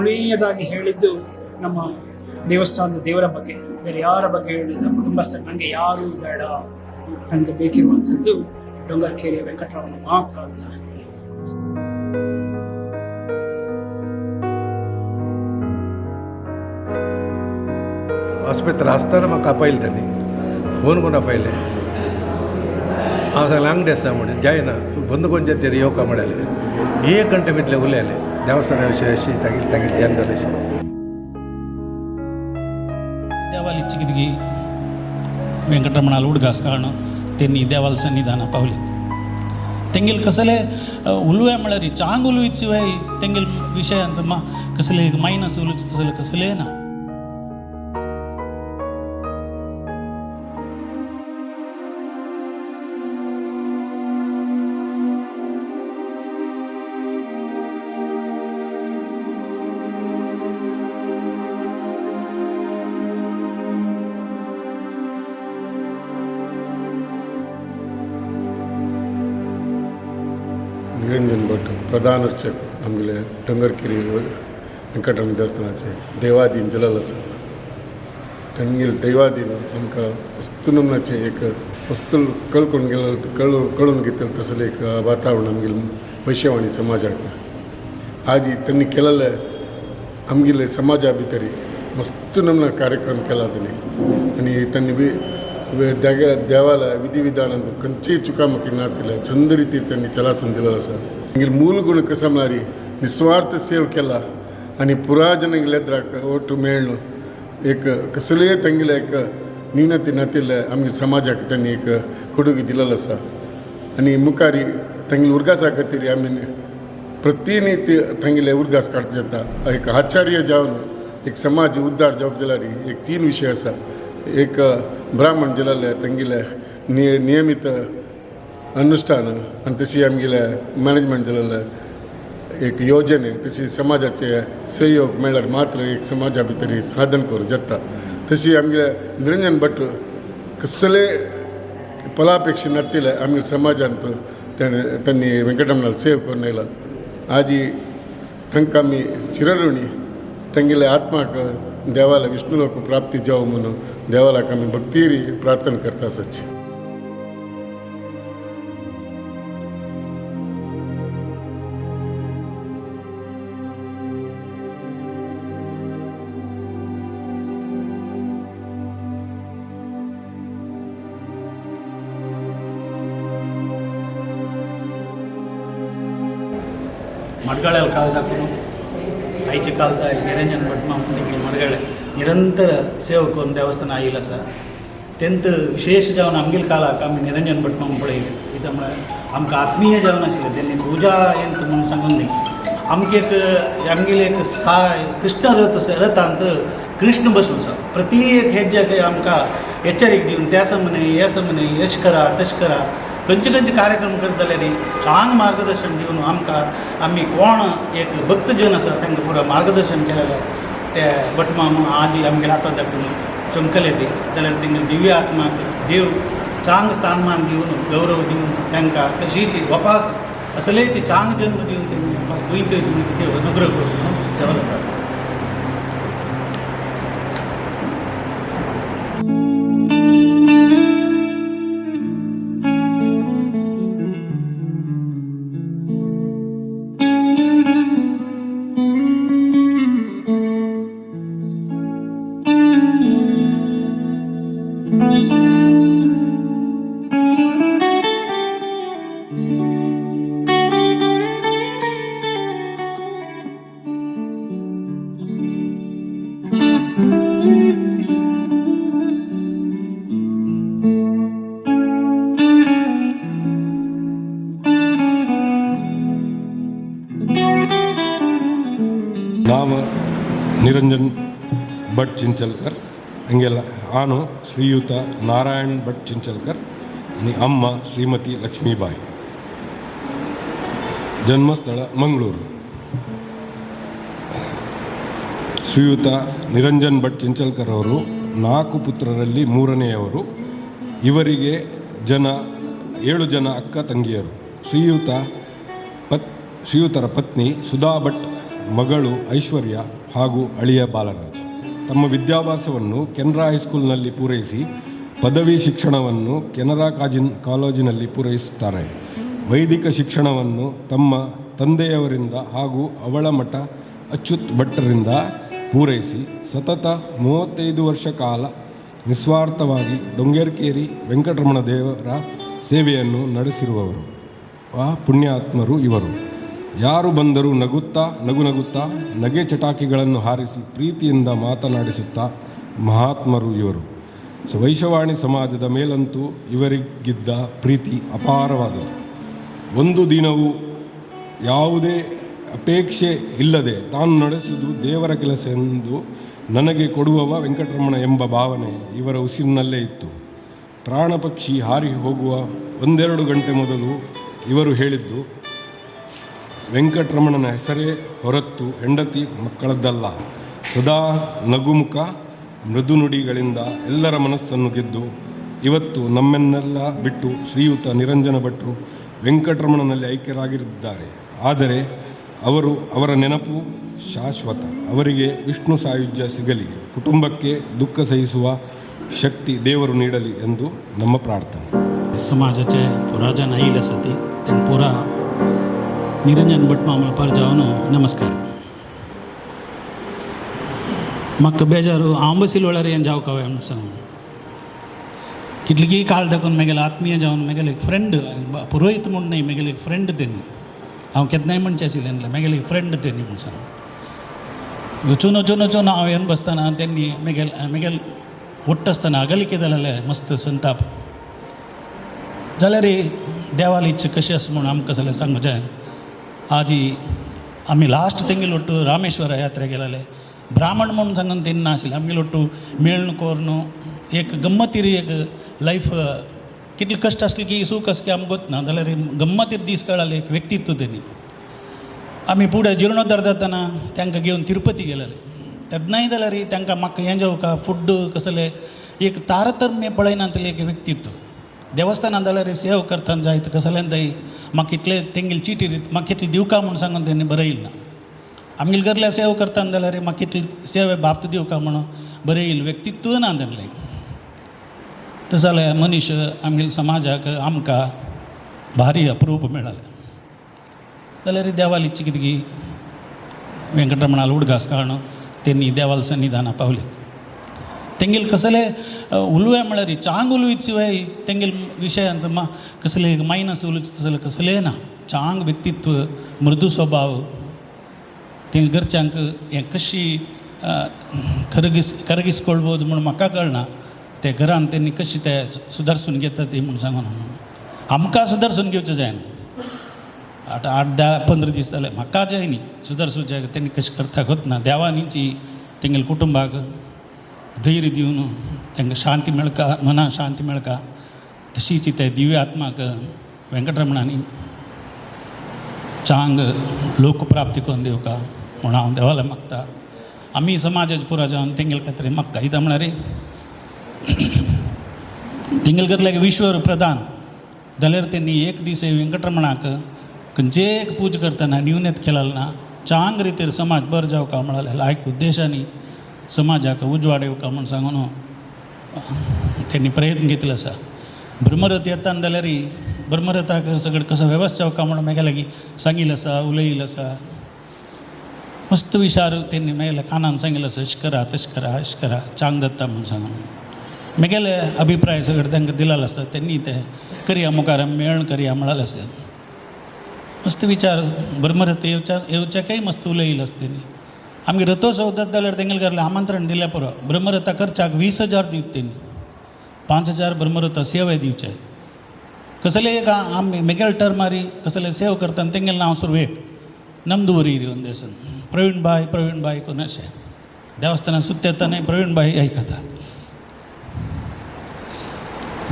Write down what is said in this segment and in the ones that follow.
ಕೊನೆಯದಾಗಿ ಹೇಳಿದ್ದು ನಮ್ಮ ದೇವಸ್ಥಾನದ ದೇವರ ಬಗ್ಗೆ, ಬೇರೆ ಯಾರ ಬಗ್ಗೆ ಹೇಳಿಲ್ಲ. ಕುಟುಂಬಸ್ಥರು ನನಗೆ ಯಾರೂ ಬೇಡ, ನನಗೆ ಬೇಕಿರುವಂಥದ್ದು ಡೊಂಗರ್ಕೆರೆಯ ವೆಂಕಟರಮಣ ಮಾತ್ರ ಅಂತ. आस्पत्रे आसतना म्हाका आपयलें त्यांनी फोन करून आपयलें. हांव सांगलें अंगडी आसा म्हणून जायना, तूं बंद करून जेते येवका म्हणाले. 1 गंटे भितले उलयले देवस्थाना विशय अशी तागेली जनरल अशी. देवाल इच्छिकी वेंकटरमणाला उडगास कारणं त्यांनी देवाला सन्निधान पावली. तेंगेल कसले उलव्या म्हळ्यार चांग उलवीत शिवाय तेंगेल विषय अंत कसले मायनस उलच तसले कसले ना. निरंजन भट प्रधान अर्चक आमगेले डोंगरकेरी वेंकटरमण देवस्थानाचे देवादीन दिलेलो आसा. तांगेले दैवादीन आमकां वस्तू नमनाचे एक वस्तू कळून गेलो कळून घेतले तसले एक वातावरण आमगेले वैश्यवाणी समाजाक आज त्यांनी केलेले आमगेले समाजा भितर मस्त नमना कार्यक्रम केला त्यांनी. आणि त्यांनी देवाला विधिविधान खंयचीय चुकामुकी नातिले चंद रिती त्यांनी चलासन दिलेलो आसा. तांगेले मूल गुण कसं म्हळ्यार निस्वार्थ सेव केला आणि पुरा जनांगेले एद्राक ओट मेळ्ळो एक कसलेय तांगेले एक न्यूनते नातिले आमगे समाजाक त्यांनी एक कोडुगी दिलेलो आसा. आणि मुखारी तांगेले उर्गासा खातीर आमी प्रतिनित्य तांगेले उर्गास काडता जाता. एक आचार्य जावन एक समाज उद्धार जावप जाल्यार एक 3 विशय आसा. एक ब्राह्मण जाल्यार तांगेले नियमित अनुष्ठान आनी तशी आमगेले मॅनेजमेंट जाल्यार एक योजने तशी समाजाचे सहयोग मेळ्ळ्यार मात्र एक समाजा भितर साधन करूं जाता. तशी आमगे निरंजन भट कसले फलापेक्षा नातिले आमगे समाजांत त्यांनी वेंकटरमणाला सेव करून येयला. आज तांकां आमी चिरऋणी. तांगेले आत्माक देवाला विष्णुलोक प्राप्ती जावं म्हणून देवालाक आमी भक्तीरी प्रार्थना करता आसाची. मडगाळ्या काळदाकून आईच्या काळदा निरंजन भट म्हणून तेंगेले मडगाळे निरंतर सेवा करून देवस्थान आयिल्लो आसा. तेंत विशेष जावन आमगेले काळाक आमी निरंजन भट म्हणून पळयले. कित्याक म्हळ्यार आमकां आत्मीय जावन आशिल्लें. तेणी पुजा यंत्र म्हणून सांगून न्ही आमकां एक आमगेले एक कृष्ण रथांत कृष्ण बसलो आसा. प्रत्येक हेज्याक आमकां एच्चारीक दिवन त्या समने ह्या समने यश करा तशें करा खंयचे कार्यक्रम करता जाल्यार चांग मार्गदर्शन दिवन आमी कोण एक भक्तजन आसा तांकां पुरो मार्गदर्शन केलेलें ते भटमा आज आमगेले आतां धाकटून चमकले ते जाल्यार तेंगेले दिव्य आत्माक देव चांग स्थानमान दिवन गौरव दिवन तांकां तशीच वापास असलेच चांग जन्म दिवन तेंकां वापास गोंयते जीवन देव अनुग्रह करून देवाला. नाम निरंजन भट चिंचलकर. हंगेला आनु श्रीयुत नारायण भट चिंचलकर आणि अम्मा श्रीमती लक्ष्मीबाई. जन्मस्थळ मंगळूರು. ಶ್ರೀಯುತ ನಿರಂಜನ್ ಭಟ್ ಚಿಂಚಲ್ಕರ್ ಅವರು 4 ಪುತ್ರರಲ್ಲಿ 3ನೇಯವರು. ಇವರಿಗೆ 7 ಜನ ಅಕ್ಕ ತಂಗಿಯರು. ಶ್ರೀಯುತರ ಪತ್ನಿ ಸುಧಾ ಭಟ್ ಮಗಳು ಐಶ್ವರ್ಯ ಹಾಗೂ ಅಳಿಯ ಬಾಲರಾಜ್. ತಮ್ಮ ವಿದ್ಯಾಭ್ಯಾಸವನ್ನು ಕೆನರಾ ಹೈಸ್ಕೂಲ್ನಲ್ಲಿ ಪೂರೈಸಿ ಪದವಿ ಶಿಕ್ಷಣವನ್ನು ಕೆನರಾ ಕಾಲೇಜಿನಲ್ಲಿ ಪೂರೈಸುತ್ತಾರೆ. ವೈದಿಕ ಶಿಕ್ಷಣವನ್ನು ತಮ್ಮ ತಂದೆಯವರಿಂದ ಹಾಗೂ ಅವಳ ಮಠ ಅಚ್ಯುತ್ ಭಟ್ಟರಿಂದ ಪೂರೈಸಿ ಸತತ 35 ವರ್ಷ ಕಾಲ ನಿಸ್ವಾರ್ಥವಾಗಿ ಡೊಂಗೇರ್ಕೇರಿ ವೆಂಕಟರಮಣ ದೇವರ ಸೇವೆಯನ್ನು ನಡೆಸಿರುವವರು. ಆ ಪುಣ್ಯಾತ್ಮರು ಇವರು. ಯಾರು ಬಂದರೂ ನಗುತ್ತಾ ನಗೆ ಚಟಾಕಿಗಳನ್ನು ಹಾರಿಸಿ ಪ್ರೀತಿಯಿಂದ ಮಾತನಾಡಿಸುತ್ತಾ ಮಹಾತ್ಮರು ಇವರು. ವೈಶವಾಣಿ ಸಮಾಜದ ಮೇಲಂತೂ ಇವರಿಗಿದ್ದ ಪ್ರೀತಿ ಅಪಾರವಾದದ್ದು. ಒಂದು ದಿನವೂ ಯಾವುದೇ ಅಪೇಕ್ಷೆ ಇಲ್ಲದೆ ತಾನು ನಡೆಸುವುದು ದೇವರ ಕೆಲಸ ಎಂದು ನನಗೆ ಕೊಡುವವ ವೆಂಕಟರಮಣ ಎಂಬ ಭಾವನೆ ಇವರ ಉಸಿರಿನಲ್ಲೇ ಇತ್ತು. ಪ್ರಾಣ ಪಕ್ಷಿ ಹಾರಿ ಹೋಗುವ 1-2 ಗಂಟೆ ಮೊದಲು ಇವರು ಹೇಳಿದ್ದು, ವೆಂಕಟರಮಣನ ಹೆಸರೇ ಹೊರತು ಹೆಂಡತಿ ಮಕ್ಕಳದ್ದಲ್ಲ. ಸದಾ ನಗುಮುಖ ಮೃದು ನುಡಿಗಳಿಂದ ಎಲ್ಲರ ಮನಸ್ಸನ್ನು ಗೆದ್ದು ಇವತ್ತು ನಮ್ಮನ್ನೆಲ್ಲ ಬಿಟ್ಟು ಶ್ರೀಯುತ ನಿರಂಜನ ಭಟ್ರು ವೆಂಕಟರಮಣನಲ್ಲಿ ಐಕ್ಯರಾಗಿದ್ದಾರೆ. ಆದರೆ ಅವರ ನೆನಪು ಶಾಶ್ವತ. ಅವರಿಗೆ ವಿಷ್ಣು ಸಾಯುಜ್ಯ ಸಿಗಲಿ, ಕುಟುಂಬಕ್ಕೆ ದುಃಖ ಸಹಿಸುವ ಶಕ್ತಿ ದೇವರು ನೀಡಲಿ ಎಂದು ನಮ್ಮ ಪ್ರಾರ್ಥನೆ. समाजाचे पुरा जन आयिल्ले आसा ती तेन्ना पुरा निरंजन भट मामा पर जावन नमस्कार. म्हाका बेजारू हांव बशिल्लो वेळार हें जावं काय म्हणून सांगून कितलींय काळ दाखोवन म्हगेलो आत्मीय जावन म्हगेलो एक फ्रेंड पुरोहीत म्हूण न्हय, म्हगेलो एक फ्रेंड तेणी. हांव केन्नाय म्हणचें आशिल्लें न्हय, म्हगेलो एक फ्रेंड तेणी म्हूण सांग. चुनो हांव येवन बसतना तेणी म्हगेल ओट्ट आसतना अगलिके जालेले मस्त संताप. जाल्यार देवाली इच्छा कशी आसा म्हूण आमकां जाल्यार सांगूं जाय. आज आमी लास्ट तेंगेल ಒಟ್ಟು रामेश्वर यात्रे गेलेले. ब्राह्मण म्हणून सांगून तेन्ना नाशिल्ले. आमगेलो ಒಟ್ಟು मेळून करून एक गम्मतीर एक लायफ कितले कश्ट आसले की सूख आसा की आमकां गोतना. जाल्यार गम्मतीर दीस कळाले एक व्यक्तित्व तेणी. आमी फुडें जिर्णोद्धार जाताना तांकां घेवन तिरुपती गेलेले. तेन्नाय जाल्यार तांकां म्हाका हें जेवका फूड कसलें एक तारतम्य पळयनातलें एक व्यक्तित्व. देवस्थानांत जाल्यार सेव करतना जाय कसल्यान थंय म्हाका इतलें तेंगेली चिटी म्हाका इतलें दिवका म्हूण सांगून तेणी बरयलें ना. आमगेले घरल्या सेव करतना जाल्यार म्हाका इतली सेवे बाबत दिवका म्हणून बरयलें व्यक्तित्व ना तेन्ना. तशें जाल्यार मनीस आमगेल्या समाजाक आमकां भारी अप्रूप मेळ्ळालें. जाल्यार देवाली इच्छा कितें की वेंकटरमणाल उडगास काळून तेणी देवाल सन्निधाना पावले. तेंगेल कसले उलवे म्हळ्यार चांग उलवीत शिवाय तेंगेल विशयांत कसले मायनस उलयता तसले कसले ना. चांग व्यक्तित्व, मृदू स्वभाव. तेंगे घरच्यांक हें कशी करगिसಕೊಳ್ಬೋದು म्हूण म्हाका कळना. ते घरान तेणी कशी ते सुदारसून घेता ती म्हूण सांगून आमकां सुदारसून घेवचें जायना. 8-10-15 दीस जाले म्हाका जाय न्ही सुदारसून जाय. तेणी कशें करता वतना देवानीची तेंगेल कुटुंबाक धैर्य दिवन तांकां शांती मेळका, मनाक शांती मेळका तशीच ते दिव्य आत्माक वेंकटरमणानी चांग लोकप्राप्ती करून दिवका म्हूण हांव देवाला मागता. आमी समाजाचे पुरा जावन तेंगेल खातीर म्हाका कित्याक म्हळ्यार तेंगेल घरल्याक विश्वर प्रधान जाल्यार तेणी एक दीस वेंकटरमणाक खंयचे एक पूजा करतना न्यूनत केलेलो ना. चांग रितीर समाज बरो जावका म्हळ्यार लायक उद्देशांनी समाजाक उजवाड येवका म्हूण सांगून तेणी प्रयत्न घेतलो आसा. ब्रह्मरथ येताना जाल्यार ब्रह्मरथाक सगळें कसो वेवस्था जावका म्हूण म्हागे लागीं सांगिल्लें आसा, उलयिल्लें आसा. मस्त विचार तेणी म्हागेल्या कानान सांगिल्लो आसा, अशें करा तशें करा अशें करा चांग जाता म्हूण सांगून म्हगेले अभिप्राय सगळे तांकां दिलेलो आसा. तेणी ते करया मुखार मेळून करया म्हळालें आसा. मस्त विचार ब्रह्मरथ येवच्याकय मस्त उलयिल्लो आसा तेणी. आमगे रथोत्सव जाता जाल्यार तेंगेले घरलें आमंत्रण दिलें पुरो. ब्रह्मरथा खर्चाक 20,000 दिवचे तेणी. 5,000 ब्रह्मरथा सेवे दिवचे. कसले एक आमी मेगेल टर्मारी कसले सेव करतना तेंगेलें नांव सुरवेक नमदुवरी ಒಂದು ಹೆಸರು ಪ್ರವೀಣ್ ಬಾಯ್ ಕೊನಶೆ ದೇವಸ್ಥಾನ ಸುತ್ತೆತ್ತಾನೆ ಪ್ರವೀಣ್ ಬಾಯ್ ಐಕता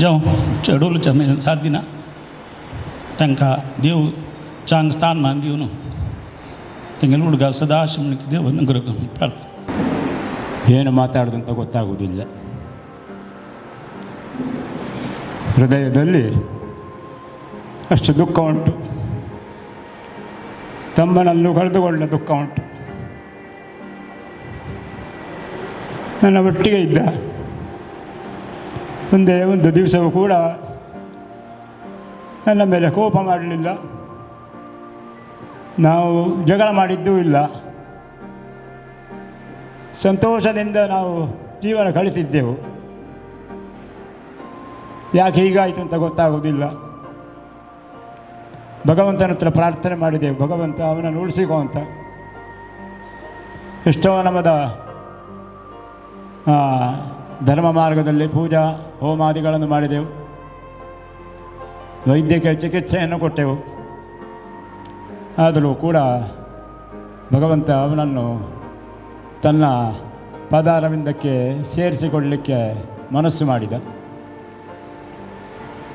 जावं चेडूलच्या मेळून 7 दिनां तांकां देव चांग स्थानमान दिवन तेंगेले ಹುಡುಗ ಸದಾ ಶಿವನಿಗೆ ದೇವ ಅನುಗ್ರಹ ಪ್ರಾರ್ಥನೆ. ಏನು ಮಾತಾಡೋದಂತ ಗೊತ್ತಾಗುವುದಿಲ್ಲ. ಹೃದಯದಲ್ಲಿ ಅಷ್ಟು ದುಃಖ ಉಂಟು. ತಮ್ಮನಲ್ಲೂ ಕಳೆದುಕೊಂಡ ದುಃಖ ಉಂಟು. ನನ್ನ ಒಟ್ಟಿಗೆ ಇದ್ದ. ಒಂದೇ ಒಂದು ದಿವಸವೂ ಕೂಡ ನನ್ನ ಮೇಲೆ ಕೋಪ ಮಾಡಲಿಲ್ಲ, ನಾವು ಜಗಳ ಮಾಡಿದ್ದೂ ಇಲ್ಲ. ಸಂತೋಷದಿಂದ ನಾವು ಜೀವನ ಕಳಿತಿದ್ದೆವು. ಯಾಕೆ ಹೀಗಾಯಿತು ಅಂತ ಗೊತ್ತಾಗೋದಿಲ್ಲ. ಭಗವಂತನ ಹತ್ರ ಪ್ರಾರ್ಥನೆ ಮಾಡಿದೆವು, ಭಗವಂತ ಅವನನ್ನು ಉಳಿಸಿಕೋ ಅಂತ. ಎಷ್ಟೋ ನಮ್ಮದ ಧರ್ಮ ಮಾರ್ಗದಲ್ಲಿ ಪೂಜಾ ಹೋಮಾದಿಗಳನ್ನು ಮಾಡಿದೆವು, ವೈದ್ಯಕೀಯ ಚಿಕಿತ್ಸೆಯನ್ನು ಕೊಟ್ಟೆವು. ಆದರೂ ಕೂಡ ಭಗವಂತ ಅವನನ್ನು ತನ್ನ ಪಾದಾರವಿಂದಕ್ಕೆ ಸೇರಿಸಿಕೊಳ್ಳಲಿಕ್ಕೆ ಮನಸ್ಸು ಮಾಡಿದ.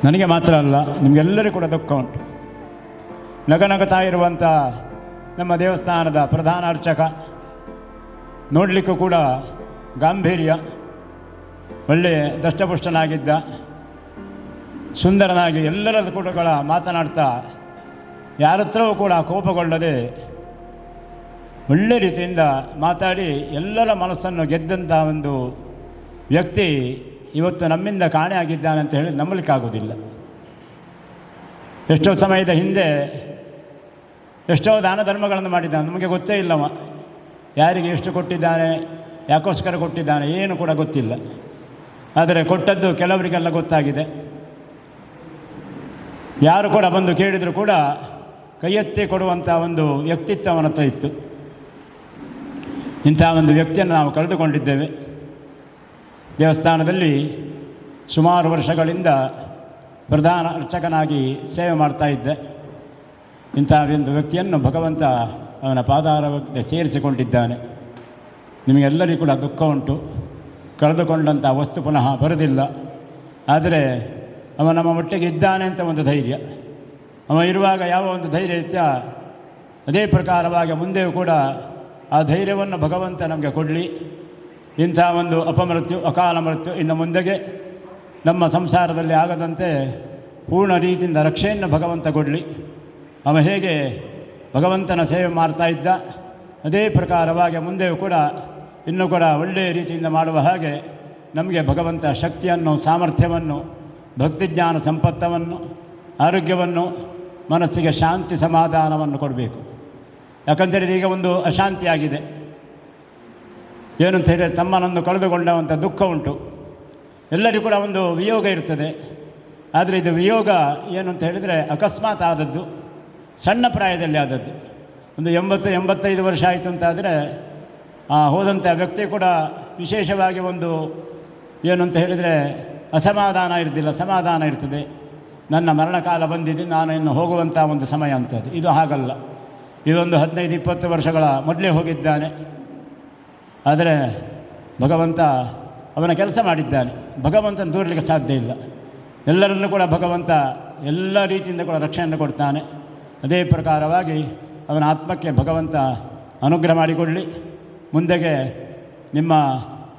ನನಗೆ ಮಾತ್ರ ಅಲ್ಲ, ನಿಮಗೆಲ್ಲರಿಗೂ ಕೂಡ ದುಃಖ ಉಂಟು. ನಗನಗುತ್ತಾ ಇರುವಂಥ ನಮ್ಮ ದೇವಸ್ಥಾನದ ಪ್ರಧಾನ ಅರ್ಚಕ ನೋಡಲಿಕ್ಕೂ ಕೂಡ ಗಾಂಭೀರ್ಯ, ಒಳ್ಳೆಯ ದಷ್ಟಪುಷ್ಟನಾಗಿದ್ದ, ಸುಂದರನಾಗಿ ಎಲ್ಲರ ಕೂಡ ಮಾತನಾಡ್ತಾ ಯಾರ ಹತ್ರವೂ ಕೂಡ ಕೋಪಗೊಳ್ಳದೆ ಒಳ್ಳೆ ರೀತಿಯಿಂದ ಮಾತಾಡಿ ಎಲ್ಲರ ಮನಸ್ಸನ್ನು ಗೆದ್ದಂಥ ಒಂದು ವ್ಯಕ್ತಿ ಇವತ್ತು ನಮ್ಮಿಂದ ಕಾಣೆಯಾಗಿದ್ದಾನೆ ಅಂತ ಹೇಳಿ ನಂಬಲಿಕ್ಕಾಗೋದಿಲ್ಲ. ಎಷ್ಟೋ ಸಮಯದ ಹಿಂದೆ ಎಷ್ಟೋ ದಾನ ಧರ್ಮಗಳನ್ನು ಮಾಡಿದ್ದಾನೆ, ನಮಗೆ ಗೊತ್ತೇ ಇಲ್ಲವ ಯಾರಿಗೆ ಎಷ್ಟು ಕೊಟ್ಟಿದ್ದಾನೆ, ಯಾಕೋಸ್ಕರ ಕೊಟ್ಟಿದ್ದಾನೆ, ಏನು ಕೂಡ ಗೊತ್ತಿಲ್ಲ. ಆದರೆ ಕೊಟ್ಟದ್ದು ಕೆಲವರಿಗೆಲ್ಲ ಗೊತ್ತಾಗಿದೆ. ಯಾರು ಕೂಡ ಬಂದು ಕೇಳಿದರೂ ಕೂಡ ಕೈ ಎತ್ತಿ ಕೊಡುವಂಥ ಒಂದು ವ್ಯಕ್ತಿತ್ವ ಅವನ ಹತ್ರ ಇತ್ತು. ಇಂಥ ಒಂದು ವ್ಯಕ್ತಿಯನ್ನು ನಾವು ಕಳೆದುಕೊಂಡಿದ್ದೇವೆ. ದೇವಸ್ಥಾನದಲ್ಲಿ ಸುಮಾರು ವರ್ಷಗಳಿಂದ ಪ್ರಧಾನ ಅರ್ಚಕನಾಗಿ ಸೇವೆ ಮಾಡ್ತಾ ಇದ್ದೆ. ಇಂಥ ಒಂದು ವ್ಯಕ್ತಿಯನ್ನು ಭಗವಂತ ಅವನ ಪಾದಾರಕ್ಕೆ ಸೇರಿಸಿಕೊಂಡಿದ್ದಾನೆ. ನಿಮಗೆಲ್ಲರಿಗೂ ಕೂಡ ದುಃಖ ಉಂಟು. ಕಳೆದುಕೊಂಡಂಥ ವಸ್ತು ಪುನಃ ಬರುವುದಿಲ್ಲ. ಆದರೆ ಅವ ನಮ್ಮ ಒಟ್ಟಿಗೆ ಇದ್ದಾನೆ ಅಂತ ಒಂದು ಧೈರ್ಯ, ಅವ ಇರುವಾಗ ಯಾವ ಒಂದು ಧೈರ್ಯ ಇತ್ಯ ಅದೇ ಪ್ರಕಾರವಾಗಿ ಮುಂದೆಯೂ ಕೂಡ ಆ ಧೈರ್ಯವನ್ನು ಭಗವಂತ ನಮಗೆ ಕೊಡಲಿ. ಇಂಥ ಒಂದು ಅಪಮೃತ್ಯು, ಅಕಾಲ ಮೃತ್ಯು ಇನ್ನು ಮುಂದೆಗೆ ನಮ್ಮ ಸಂಸಾರದಲ್ಲಿ ಆಗದಂತೆ ಪೂರ್ಣ ರೀತಿಯಿಂದ ರಕ್ಷೆಯನ್ನು ಭಗವಂತ ಕೊಡಲಿ. ಅವ ಹೇಗೆ ಭಗವಂತನ ಸೇವೆ ಮಾಡ್ತಾ ಇದ್ದ ಅದೇ ಪ್ರಕಾರವಾಗಿ ಮುಂದೆಯೂ ಕೂಡ ಇನ್ನೂ ಕೂಡ ಒಳ್ಳೆಯ ರೀತಿಯಿಂದ ಮಾಡುವ ಹಾಗೆ ನಮಗೆ ಭಗವಂತ ಶಕ್ತಿಯನ್ನು, ಸಾಮರ್ಥ್ಯವನ್ನು, ಭಕ್ತಿಜ್ಞಾನ ಸಂಪತ್ತವನ್ನು, ಆರೋಗ್ಯವನ್ನು, ಮನಸ್ಸಿಗೆ ಶಾಂತಿ ಸಮಾಧಾನವನ್ನು ಕೊಡಬೇಕು. ಯಾಕಂತೇಳಿದ್ರೆ ಈಗ ಒಂದು ಅಶಾಂತಿಯಾಗಿದೆ. ಏನು ಅಂತ ಹೇಳಿದರೆ ತಮ್ಮನನ್ನು ಕಳೆದುಕೊಂಡವಂಥ ದುಃಖ ಉಂಟು. ಎಲ್ಲರಿಗೂ ಕೂಡ ಒಂದು ವಿಯೋಗ ಇರ್ತದೆ. ಆದರೆ ಇದು ವಿಯೋಗ ಏನು ಅಂತ ಹೇಳಿದರೆ ಅಕಸ್ಮಾತ್ ಆದದ್ದು, ಸಣ್ಣ ಪ್ರಾಯದಲ್ಲಿ ಆದದ್ದು. ಒಂದು 80-85 ವರ್ಷ ಆಯಿತು ಅಂತಾದರೆ ಹೋದಂಥ ವ್ಯಕ್ತಿ ಕೂಡ ವಿಶೇಷವಾಗಿ ಒಂದು ಏನು ಅಂತ ಹೇಳಿದರೆ ಅಸಮಾಧಾನ ಇರ್ತಿಲ್ಲ, ಸಮಾಧಾನ ಇರ್ತದೆ. ನನ್ನ ಮರಣಕಾಲ ಬಂದಿದೆ, ನಾನು ಇನ್ನು ಹೋಗುವಂಥ ಒಂದು ಸಮಯ ಅಂತದ್ದು. ಇದು ಹಾಗಲ್ಲ. ಇದೊಂದು 15-20 ವರ್ಷಗಳ ಮೊದಲೇ ಹೋಗಿದ್ದಾನೆ. ಆದರೆ ಭಗವಂತ ಅವನ ಕೆಲಸ ಮಾಡಿದ್ದಾನೆ. ಭಗವಂತನ ದೂರಲಿಕ್ಕೆ ಸಾಧ್ಯ ಇಲ್ಲ. ಎಲ್ಲರಲ್ಲೂ ಕೂಡ ಭಗವಂತ ಎಲ್ಲ ರೀತಿಯಿಂದ ಕೂಡ ರಕ್ಷಣೆಯನ್ನು ಕೊಡ್ತಾನೆ. ಅದೇ ಪ್ರಕಾರವಾಗಿ ಅವನ ಆತ್ಮಕ್ಕೆ ಭಗವಂತ ಅನುಗ್ರಹ ಮಾಡಿಕೊಡಲಿ. ಮುಂದೆಗೆ ನಿಮ್ಮ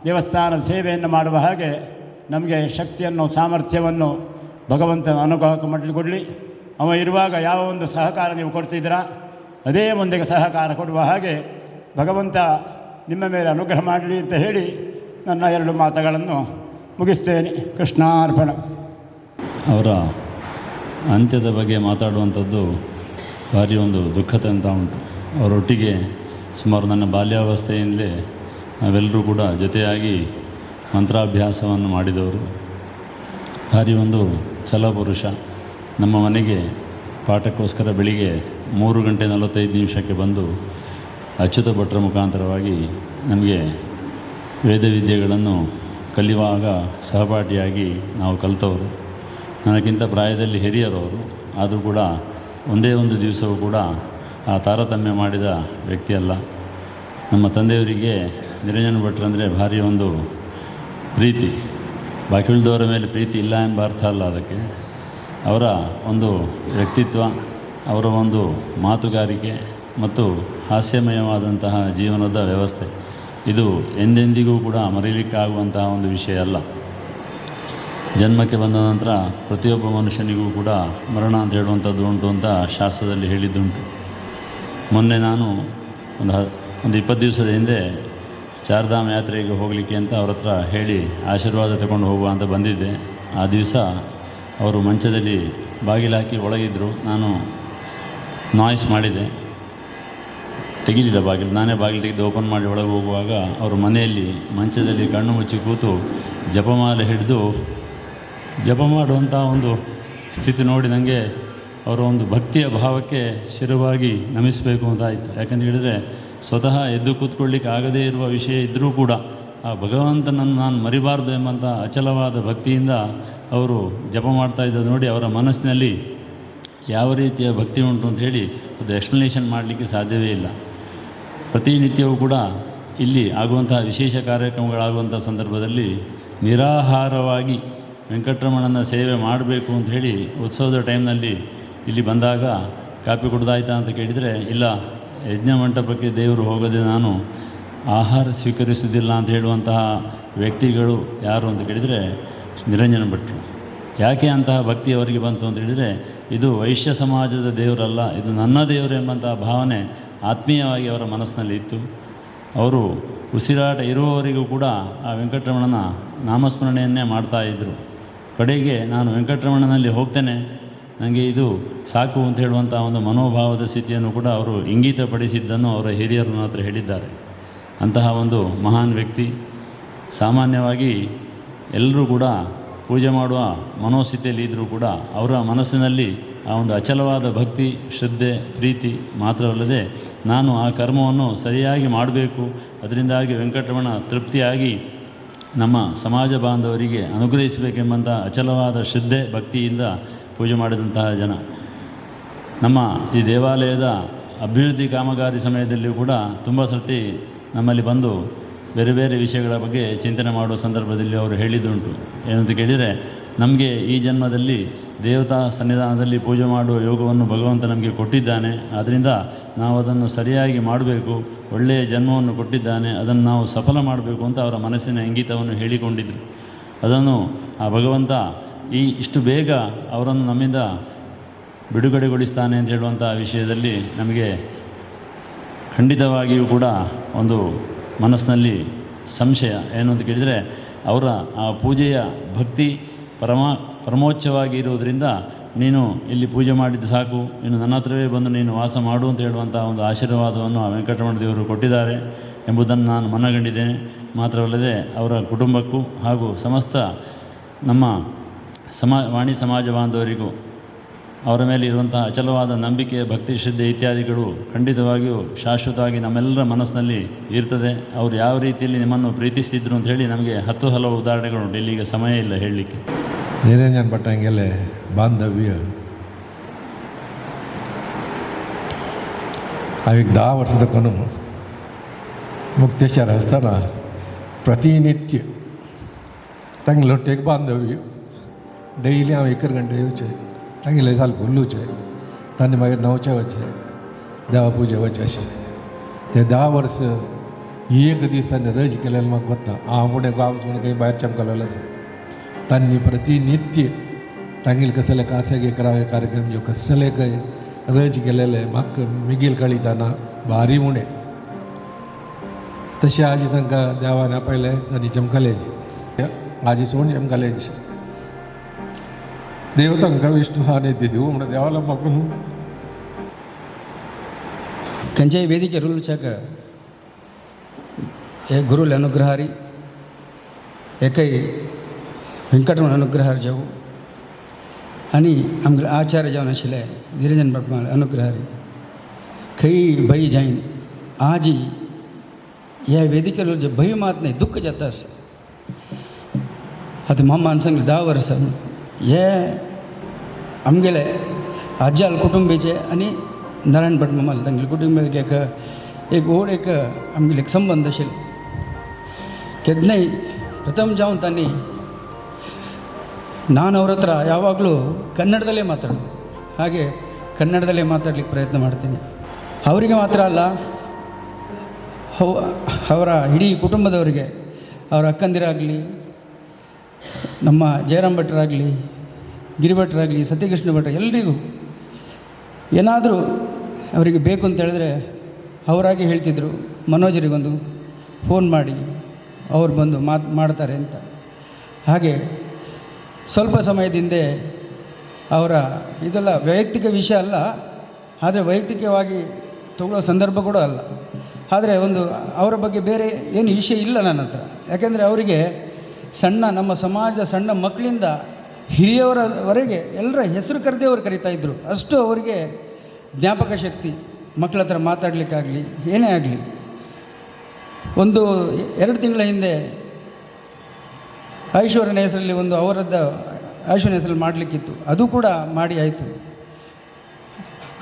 ದೇವಸ್ಥಾನದ ಸೇವೆಯನ್ನು ಮಾಡುವ ಹಾಗೆ ನಮಗೆ ಶಕ್ತಿಯನ್ನು, ಸಾಮರ್ಥ್ಯವನ್ನು ಭಗವಂತನ ಅನುಗ್ರಹ ಮಾಡಿಕೊಡಲಿ. ಅವ ಇರುವಾಗ ಯಾವ ಒಂದು ಸಹಕಾರ ನೀವು ಕೊಡ್ತಿದ್ದೀರಾ ಅದೇ ಮುಂದೆಗೆ ಸಹಕಾರ ಕೊಡುವ ಹಾಗೆ ಭಗವಂತ ನಿಮ್ಮ ಮೇಲೆ ಅನುಗ್ರಹ ಮಾಡಲಿ ಅಂತ ಹೇಳಿ ನನ್ನ 2 ಮಾತುಗಳನ್ನು ಮುಗಿಸ್ತೇನೆ. ಕೃಷ್ಣಾರ್ಪಣ. ಅವರ ಅಂತ್ಯದ ಬಗ್ಗೆ ಮಾತಾಡುವಂಥದ್ದು ಭಾರಿ ಒಂದು ದುಃಖತೆ ಅಂತ ಉಂಟು. ಅವರೊಟ್ಟಿಗೆ ಸುಮಾರು ನನ್ನ ಬಾಲ್ಯಾವಸ್ಥೆಯಿಂದಲೇ ನಾವೆಲ್ಲರೂ ಕೂಡ ಜೊತೆಯಾಗಿ ಮಂತ್ರಾಭ್ಯಾಸವನ್ನು ಮಾಡಿದವರು. ಭಾರಿ ಒಂದು ಛಲಪುರುಷ. ನಮ್ಮ ಮನೆಗೆ ಪಾಠಕ್ಕೋಸ್ಕರ ಬೆಳಿಗ್ಗೆ 3:45 ಬಂದು ಅಚ್ಯುತ ಭಟ್ರ ಮುಖಾಂತರವಾಗಿ ನಮಗೆ ವೇದವಿದ್ಯೆಗಳನ್ನು ಕಲಿಯುವಾಗ ಸಹಪಾಠಿಯಾಗಿ ನಾವು ಕಲಿತವರು. ನನಗಿಂತ ಪ್ರಾಯದಲ್ಲಿ ಹಿರಿಯರವರು. ಆದರೂ ಕೂಡ ಒಂದೇ ಒಂದು ದಿವಸವೂ ಕೂಡ ಆ ತಾರತಮ್ಯ ಮಾಡಿದ ವ್ಯಕ್ತಿಯಲ್ಲ. ನಮ್ಮ ತಂದೆಯವರಿಗೆ ನಿರಂಜನ ಭಟ್ರಂದರೆ ಭಾರಿ ಒಂದು ಪ್ರೀತಿ. ಬಾಕಿ ಉಳಿದವರ ಮೇಲೆ ಪ್ರೀತಿ ಇಲ್ಲ ಎಂಬ ಅರ್ಥ ಅಲ್ಲ ಅದಕ್ಕೆ. ಅವರ ಒಂದು ವ್ಯಕ್ತಿತ್ವ, ಅವರ ಒಂದು ಮಾತುಗಾರಿಕೆ ಮತ್ತು ಹಾಸ್ಯಮಯವಾದಂತಹ ಜೀವನದ ವ್ಯವಸ್ಥೆ ಇದು ಎಂದೆಂದಿಗೂ ಕೂಡ ಮರೀಲಿಕ್ಕಾಗುವಂತಹ ಒಂದು ವಿಷಯ ಅಲ್ಲ. ಜನ್ಮಕ್ಕೆ ಬಂದ ನಂತರ ಪ್ರತಿಯೊಬ್ಬ ಮನುಷ್ಯನಿಗೂ ಕೂಡ ಮರಣ ಅಂತ ಹೇಳುವಂಥದ್ದು ಉಂಟು ಅಂತ ಶಾಸ್ತ್ರದಲ್ಲಿ ಹೇಳಿದ್ದುಂಟು. ಮೊನ್ನೆ ನಾನು ಒಂದು 20 ದಿವಸದ ಹಿಂದೆ ಚಾರ್ಧಾಮ ಯಾತ್ರೆಗೆ ಹೋಗಲಿಕ್ಕೆ ಅಂತ ಅವ್ರ ಹತ್ರ ಹೇಳಿ ಆಶೀರ್ವಾದ ತಗೊಂಡು ಹೋಗುವ ಅಂತ ಬಂದಿದ್ದೆ. ಆ ದಿವಸ ಅವರು ಮಂಚದಲ್ಲಿ ಬಾಗಿಲು ಹಾಕಿ ಒಳಗಿದ್ದರು. ನಾನು ನಾಯ್ಸ್ ಮಾಡಿದೆ, ತೆಗೀಲಿಲ್ಲ ಬಾಗಿಲು. ನಾನೇ ಬಾಗಿಲು ತೆಗೆದು ಓಪನ್ ಮಾಡಿ ಒಳಗೆ ಹೋಗುವಾಗ ಅವರು ಮನೆಯಲ್ಲಿ ಮಂಚದಲ್ಲಿ ಕಣ್ಣು ಮುಚ್ಚಿ ಕೂತು ಜಪಮಾಲೆ ಹಿಡಿದು ಜಪ ಮಾಡುವಂಥ ಒಂದು ಸ್ಥಿತಿ ನೋಡಿ ನನಗೆ ಅವರ ಒಂದು ಭಕ್ತಿಯ ಭಾವಕ್ಕೆ ಶಿರವಾಗಿ ನಮಿಸಬೇಕು ಅಂತ ಆಯಿತು. ಯಾಕಂತ ಹೇಳಿದರೆ ಸ್ವತಃ ಎದ್ದು ಕೂತ್ಕೊಳ್ಳಿಕ್ಕೆ ಆಗದೇ ಇರುವ ವಿಷಯ ಇದ್ದರೂ ಕೂಡ ಆ ಭಗವಂತನನ್ನು ನಾನು ಮರಿಬಾರ್ದು ಎಂಬಂಥ ಅಚಲವಾದ ಭಕ್ತಿಯಿಂದ ಅವರು ಜಪ ಮಾಡ್ತಾ ಇದ್ದದ್ದು ನೋಡಿ ಅವರ ಮನಸ್ಸಿನಲ್ಲಿ ಯಾವ ರೀತಿಯ ಭಕ್ತಿ ಉಂಟು ಅಂತ ಹೇಳಿ ಅದು ಎಕ್ಸ್ಪ್ಲನೇಷನ್ ಮಾಡಲಿಕ್ಕೆ ಸಾಧ್ಯವೇ ಇಲ್ಲ. ಪ್ರತಿನಿತ್ಯವೂ ಕೂಡ ಇಲ್ಲಿ ಆಗುವಂಥ ವಿಶೇಷ ಕಾರ್ಯಕ್ರಮಗಳಾಗುವಂಥ ಸಂದರ್ಭದಲ್ಲಿ ನಿರಾಹಾರವಾಗಿ ವೆಂಕಟರಮಣನ ಸೇವೆ ಮಾಡಬೇಕು ಅಂತ ಹೇಳಿ ಉತ್ಸವದ ಟೈಮ್ನಲ್ಲಿ ಇಲ್ಲಿ ಬಂದಾಗ ಕಾಪಿ ಕುಡ್ದಾಯ್ತಾ ಅಂತ ಕೇಳಿದರೆ ಇಲ್ಲ, ಯಜ್ಞ ಮಂಟಪಕ್ಕೆ ದೇವರು ಹೋಗದೆ ನಾನು ಆಹಾರ ಸ್ವೀಕರಿಸುವುದಿಲ್ಲ ಅಂತ ಹೇಳುವಂತಹ ವ್ಯಕ್ತಿಗಳು ಯಾರು ಅಂತ ಕೇಳಿದರೆ ನಿರಂಜನ ಭಟ್ರು. ಯಾಕೆ ಅಂತಹ ಭಕ್ತಿ ಅವರಿಗೆ ಬಂತು ಅಂತ ಹೇಳಿದರೆ ಇದು ವೈಶ್ಯ ಸಮಾಜದ ದೇವರಲ್ಲ, ಇದು ನನ್ನ ದೇವರು ಎಂಬಂತಹ ಭಾವನೆ ಆತ್ಮೀಯವಾಗಿ ಅವರ ಮನಸ್ಸಿನಲ್ಲಿ ಇತ್ತು. ಅವರು ಉಸಿರಾಟ ಇರುವವರಿಗೂ ಕೂಡ ಆ ವೆಂಕಟರಮಣನ ನಾಮಸ್ಮರಣೆಯನ್ನೇ ಮಾಡ್ತಾಯಿದ್ರು. ಕಡೆಗೆ ನಾನು ವೆಂಕಟರಮಣನಲ್ಲಿ ಹೋಗ್ತೇನೆ, ನನಗೆ ಇದು ಸಾಕು ಅಂತ ಹೇಳುವಂಥ ಒಂದು ಮನೋಭಾವದ ಸ್ಥಿತಿಯನ್ನು ಕೂಡ ಅವರು ಇಂಗಿತಪಡಿಸಿದ್ದನ್ನು ಅವರ ಹಿರಿಯರು ನನ್ನ ಹತ್ರ ಹೇಳಿದ್ದಾರೆ. ಅಂತಹ ಒಂದು ಮಹಾನ್ ವ್ಯಕ್ತಿ. ಸಾಮಾನ್ಯವಾಗಿ ಎಲ್ಲರೂ ಕೂಡ ಪೂಜೆ ಮಾಡುವ ಮನೋಸ್ಥಿತಿಯಲ್ಲಿ ಇದ್ದರೂ ಕೂಡ ಅವರ ಮನಸ್ಸಿನಲ್ಲಿ ಆ ಒಂದು ಅಚಲವಾದ ಭಕ್ತಿ, ಶ್ರದ್ಧೆ, ಪ್ರೀತಿ ಮಾತ್ರವಲ್ಲದೆ ನಾನು ಆ ಕರ್ಮವನ್ನು ಸರಿಯಾಗಿ ಮಾಡಬೇಕು, ಅದರಿಂದಾಗಿ ವೆಂಕಟರಮಣ ತೃಪ್ತಿಯಾಗಿ ನಮ್ಮ ಸಮಾಜ ಬಾಂಧವರಿಗೆ ಅನುಗ್ರಹಿಸಬೇಕೆಂಬಂಥ ಅಚಲವಾದ ಶ್ರದ್ಧೆ, ಭಕ್ತಿಯಿಂದ ಪೂಜೆ ಮಾಡಿದಂತಹ ಜನ. ನಮ್ಮ ಈ ದೇವಾಲಯದ ಅಭಿವೃದ್ಧಿ ಕಾಮಗಾರಿ ಸಮಯದಲ್ಲಿಯೂ ಕೂಡ ತುಂಬ ಸರ್ತಿ ನಮ್ಮಲ್ಲಿ ಬಂದು ಬೇರೆ ಬೇರೆ ವಿಷಯಗಳ ಬಗ್ಗೆ ಚಿಂತನೆ ಮಾಡುವ ಸಂದರ್ಭದಲ್ಲಿ ಅವರು ಹೇಳಿದ್ದುಂಟು. ಏನಂತ ಕೇಳಿದರೆ, ನಮಗೆ ಈ ಜನ್ಮದಲ್ಲಿ ದೇವತಾ ಸನ್ನಿಧಾನದಲ್ಲಿ ಪೂಜೆ ಮಾಡುವ ಯೋಗವನ್ನು ಭಗವಂತ ನಮಗೆ ಕೊಟ್ಟಿದ್ದಾನೆ, ಆದ್ದರಿಂದ ನಾವು ಅದನ್ನು ಸರಿಯಾಗಿ ಮಾಡಬೇಕು, ಒಳ್ಳೆಯ ಜನ್ಮವನ್ನು ಕೊಟ್ಟಿದ್ದಾನೆ, ಅದನ್ನು ನಾವು ಸಫಲ ಮಾಡಬೇಕು ಅಂತ ಅವರ ಮನಸ್ಸಿನ ಇಂಗಿತವನ್ನು ಹೇಳಿಕೊಂಡಿದ್ದರು. ಅದನ್ನು ಆ ಭಗವಂತ ಇಷ್ಟು ಬೇಗ ಅವರನ್ನು ನಮ್ಮಿಂದ ಬಿಡುಗಡೆಗೊಳಿಸ್ತಾನೆ ಅಂತ ಹೇಳುವಂಥ ವಿಷಯದಲ್ಲಿ ನಮಗೆ ಖಂಡಿತವಾಗಿಯೂ ಕೂಡ ಒಂದು ಮನಸ್ಸಿನಲ್ಲಿ ಸಂಶಯ. ಏನು ಅಂತ ಕೇಳಿದರೆ, ಅವರ ಆ ಪೂಜೆಯ ಭಕ್ತಿ ಪರಮೋಚ್ಚವಾಗಿ ಇರುವುದರಿಂದ ನೀನು ಇಲ್ಲಿ ಪೂಜೆ ಮಾಡಿದ್ದು ಸಾಕು, ಇನ್ನು ನನ್ನ ಹತ್ರವೇ ಬಂದು ನೀನು ವಾಸ ಮಾಡು ಅಂತ ಹೇಳುವಂಥ ಒಂದು ಆಶೀರ್ವಾದವನ್ನು ಆ ವೆಂಕಟರಮಣ ದೇವರು ಕೊಟ್ಟಿದ್ದಾರೆ ಎಂಬುದನ್ನು ನಾನು ಮನಗಂಡಿದ್ದೇನೆ. ಮಾತ್ರವಲ್ಲದೆ ಅವರ ಕುಟುಂಬಕ್ಕೂ ಹಾಗೂ ಸಮಸ್ತ ನಮ್ಮ ವಾಣಿ ಸಮಾಜ ಬಾಂಧವರಿಗೂ ಅವರ ಮೇಲೆ ಇರುವಂತಹ ಅಚಲವಾದ ನಂಬಿಕೆ, ಭಕ್ತಿ, ಶ್ರದ್ಧೆ ಇತ್ಯಾದಿಗಳು ಖಂಡಿತವಾಗಿಯೂ ಶಾಶ್ವತವಾಗಿ ನಮ್ಮೆಲ್ಲರ ಮನಸ್ಸಿನಲ್ಲಿ ಇರ್ತದೆ. ಅವರು ಯಾವ ರೀತಿಯಲ್ಲಿ ನಿಮ್ಮನ್ನು ಪ್ರೀತಿಸ್ತಿದ್ರು ಅಂತ ಹೇಳಿ ನಮಗೆ ಹಲವು ಉದಾಹರಣೆಗಳುಂಟು. ಇಲ್ಲಿಗ ಸಮಯ ಇಲ್ಲ ಹೇಳಲಿಕ್ಕೆ. ನಿರಂಜನ ಭಟ್ಟಂಗೆಲ್ಲ ಬಾಂಧವ್ಯ ಅವಿಗೆ 10 ವರ್ಷ ತಕ್ಕನು ಮುಕ್ತೇಶ್ವರ ಹಸ್ತಾನ ಪ್ರತಿನಿತ್ಯ ತಂಗ್ಳೊಟ್ಟಿಗೆ ಬಾಂಧವ್ಯ ಡೈಲಿ हांव 1 ಗಂಟೆ येवचें तांगेले सारकें उरलुचें तांणी मागीर 9चे वचचें देवा पुजे वचचें अशें. ते 10 वर्स एक दीस ताणें रज केलेलें म्हाका वता. हांव फुडें गांव फुडें खंय भायर चमकलेलो आसा. तांणी प्रतिनित्य तांगेले कसले कांसेक 11 कार्यक्रम ज्यो कसले खंय रज केलेले म्हाका मिगील कळिताना भारी उणें. तशें आज तांकां देवान आपयलें तांणी चमकलेज आजी सोड चमकलेज देव तांकां विष्णू सानिध्य दिवं म्हणून देवाला म्हाका खंयच्याय वेदिकेर उलोवच्याक हे गुरुल अनुग्रहारी एकय वेंकटरमण अनुग्रहार जावं आनी आमगे आचार्य जावन आशिल्ले निरंजन भट अनुग्रहारी खंय भंय जायन आज ह्या वेदिकेर जे भंय मात न्ही दुख्ख जाता आसा. आतां मामान सांगलें 10 वर्सां हे आमगेले आज्याल कुटुंबीचे आनी नारायण भट मामाल तांगेले कुटुंबाक एक व्हड एक आमगेले संबंध आशिल्ले. केन्नाय प्रथम जावन तांणी ನಾನು ಅವ್ರ ಹತ್ರ ಯಾವಾಗಲೂ ಕನ್ನಡದಲ್ಲೇ ಮಾತಾಡೋದು, ಹಾಗೆ ಕನ್ನಡದಲ್ಲೇ ಮಾತಾಡಲಿಕ್ಕೆ ಪ್ರಯತ್ನ ಮಾಡ್ತೀನಿ. ಅವರಿಗೆ ಮಾತ್ರ ಅಲ್ಲ, ಅವರ ಇಡೀ ಕುಟುಂಬದವರಿಗೆ, ಅವರ ಅಕ್ಕಂದಿರಾಗಲಿ, ನಮ್ಮ ಜಯರಾಮ್ ಭಟ್ರಾಗಲಿ, ಗಿರಿಭಟ್ರಾಗಲಿ, ಸತ್ಯಕೃಷ್ಣ ಭಟ್ರ, ಎಲ್ಲರಿಗೂ ಏನಾದರೂ ಅವರಿಗೆ ಬೇಕು ಅಂತ ಹೇಳಿದ್ರೆ ಅವರಾಗೆ ಹೇಳ್ತಿದ್ರು. ಮನೋಜರಿಗೊಂದು ಫೋನ್ ಮಾಡಿ ಅವ್ರು ಬಂದು ಮಾಡ್ತಾರೆ ಅಂತ. ಹಾಗೆ ಸ್ವಲ್ಪ ಸಮಯದಿಂದ ಅವರ ಇದೆಲ್ಲ ವೈಯಕ್ತಿಕ ವಿಷಯ ಅಲ್ಲ, ಆದರೆ ವೈಯಕ್ತಿಕವಾಗಿ ತಗೊಳ್ಳೋ ಸಂದರ್ಭ ಕೂಡ ಅಲ್ಲ. ಆದರೆ ಒಂದು ಅವರ ಬಗ್ಗೆ ಬೇರೆ ಏನು ವಿಷಯ ಇಲ್ಲ ನನ್ನ ಹತ್ರ. ಯಾಕೆಂದರೆ ಅವರಿಗೆ ನಮ್ಮ ಸಮಾಜ ಸಣ್ಣ ಮಕ್ಕಳಿಂದ ಹಿರಿಯವರವರೆಗೆ ಎಲ್ಲರ ಹೆಸರು ಕರೆದೇ ಅವರು ಕರೀತಾಯಿದ್ರು. ಅಷ್ಟು ಅವರಿಗೆ ಜ್ಞಾಪಕ ಶಕ್ತಿ, ಮಕ್ಕಳ ಹತ್ರ ಮಾತಾಡಲಿಕ್ಕಾಗಲಿ ಏನೇ ಆಗಲಿ. 2 ತಿಂಗಳ ಹಿಂದೆ ಐಶ್ವರ್ಯನ ಹೆಸರಲ್ಲಿ ಒಂದು ಅವರದ್ದು ಐಶ್ವರ್ಯನ ಹೆಸರಲ್ಲಿ ಮಾಡಲಿಕ್ಕಿತ್ತು, ಅದು ಕೂಡ ಮಾಡಿ ಆಯಿತು.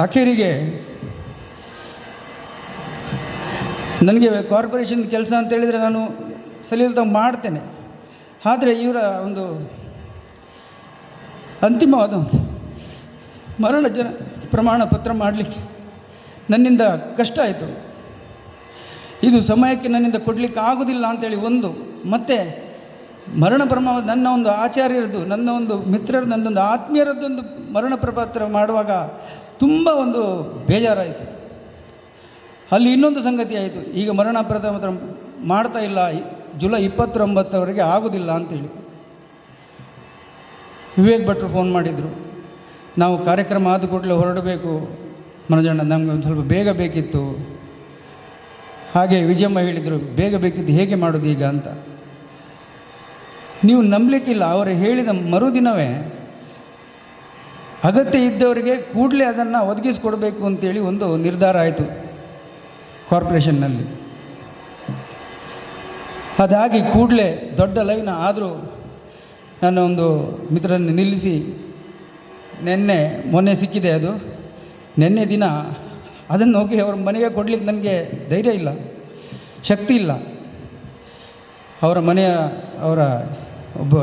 ಅಖೇರಿಗೆ ನನಗೆ ಕಾರ್ಪೊರೇಷನ್ ಕೆಲಸ ಅಂತ ಹೇಳಿದರೆ ನಾನು ಸಲಿಲತಾಗಿ ಮಾಡ್ತೇನೆ. ಆದರೆ ಇವರ ಒಂದು ಅಂತಿಮವಾದ ಒಂದು ಮರಣ ಪ್ರಮಾಣ ಪತ್ರ ಮಾಡಲಿಕ್ಕೆ ನನ್ನಿಂದ ಕಷ್ಟ ಆಯಿತು. ಇದು ಸಮಯಕ್ಕೆ ನನ್ನಿಂದ ಕೊಡಲಿಕ್ಕೆ ಆಗೋದಿಲ್ಲ ಅಂಥೇಳಿ ಒಂದು, ಮತ್ತು ಮರಣ ಪ್ರಮಾಣ ನನ್ನ ಒಂದು ಆಚಾರ್ಯರದ್ದು, ನನ್ನ ಒಂದು ಮಿತ್ರರದ್ದು, ನನ್ನೊಂದು ಆತ್ಮೀಯರದ್ದೊಂದು ಮರಣ ಪ್ರಪತ್ರ ಮಾಡುವಾಗ ತುಂಬ ಒಂದು ಬೇಜಾರಾಯಿತು. ಅಲ್ಲಿ ಇನ್ನೊಂದು ಸಂಗತಿ ಆಯಿತು, ಈಗ ಮರಣ ಪ್ರಪತ್ರ ಮಾಡ್ತಾ ಇಲ್ಲ, ಜುಲೈ 29 ಆಗೋದಿಲ್ಲ ಅಂಥೇಳಿ. ವಿವೇಕ್ ಭಟ್ರು ಫೋನ್ ಮಾಡಿದರು, ನಾವು ಕಾರ್ಯಕ್ರಮ ಆದ ಕೂಡಲೇ ಹೊರಡಬೇಕು ಮನೋಜಣ್ಣ, ನಮಗೆ ಒಂದು ಸ್ವಲ್ಪ ಬೇಗ ಬೇಕಿತ್ತು. ಹಾಗೆ ವಿಜಯಮ್ಮ ಹೇಳಿದರು, ಬೇಗ ಬೇಕಿತ್ತು, ಹೇಗೆ ಮಾಡೋದು ಈಗ ಅಂತ. ನೀವು ನಂಬಲಿಕ್ಕಿಲ್ಲ, ಅವರು ಹೇಳಿದ ಮರುದಿನವೇ ಅಗತ್ಯ ಇದ್ದವರಿಗೆ ಕೂಡಲೇ ಅದನ್ನು ಒದಗಿಸಿಕೊಡಬೇಕು ಅಂತೇಳಿ ಒಂದು ನಿರ್ಧಾರ ಆಯಿತು ಕಾರ್ಪೊರೇಷನ್ನಲ್ಲಿ. ಅದಾಗಿ ಕೂಡಲೇ ದೊಡ್ಡ ಲೈನ್ ಆದರೂ ನನ್ನ ಒಂದು ಮಿತ್ರರನ್ನು ನಿಲ್ಲಿಸಿ ಮೊನ್ನೆ ಸಿಕ್ಕಿದೆ ಅದು. ನಿನ್ನೆ ದಿನ ಅದನ್ನು ಹೋಗಿ ಅವ್ರ ಮನೆಗೆ ಕೊಡಲಿಕ್ಕೆ ನನಗೆ ಧೈರ್ಯ ಇಲ್ಲ, ಶಕ್ತಿ ಇಲ್ಲ. ಅವರ ಒಬ್ಬ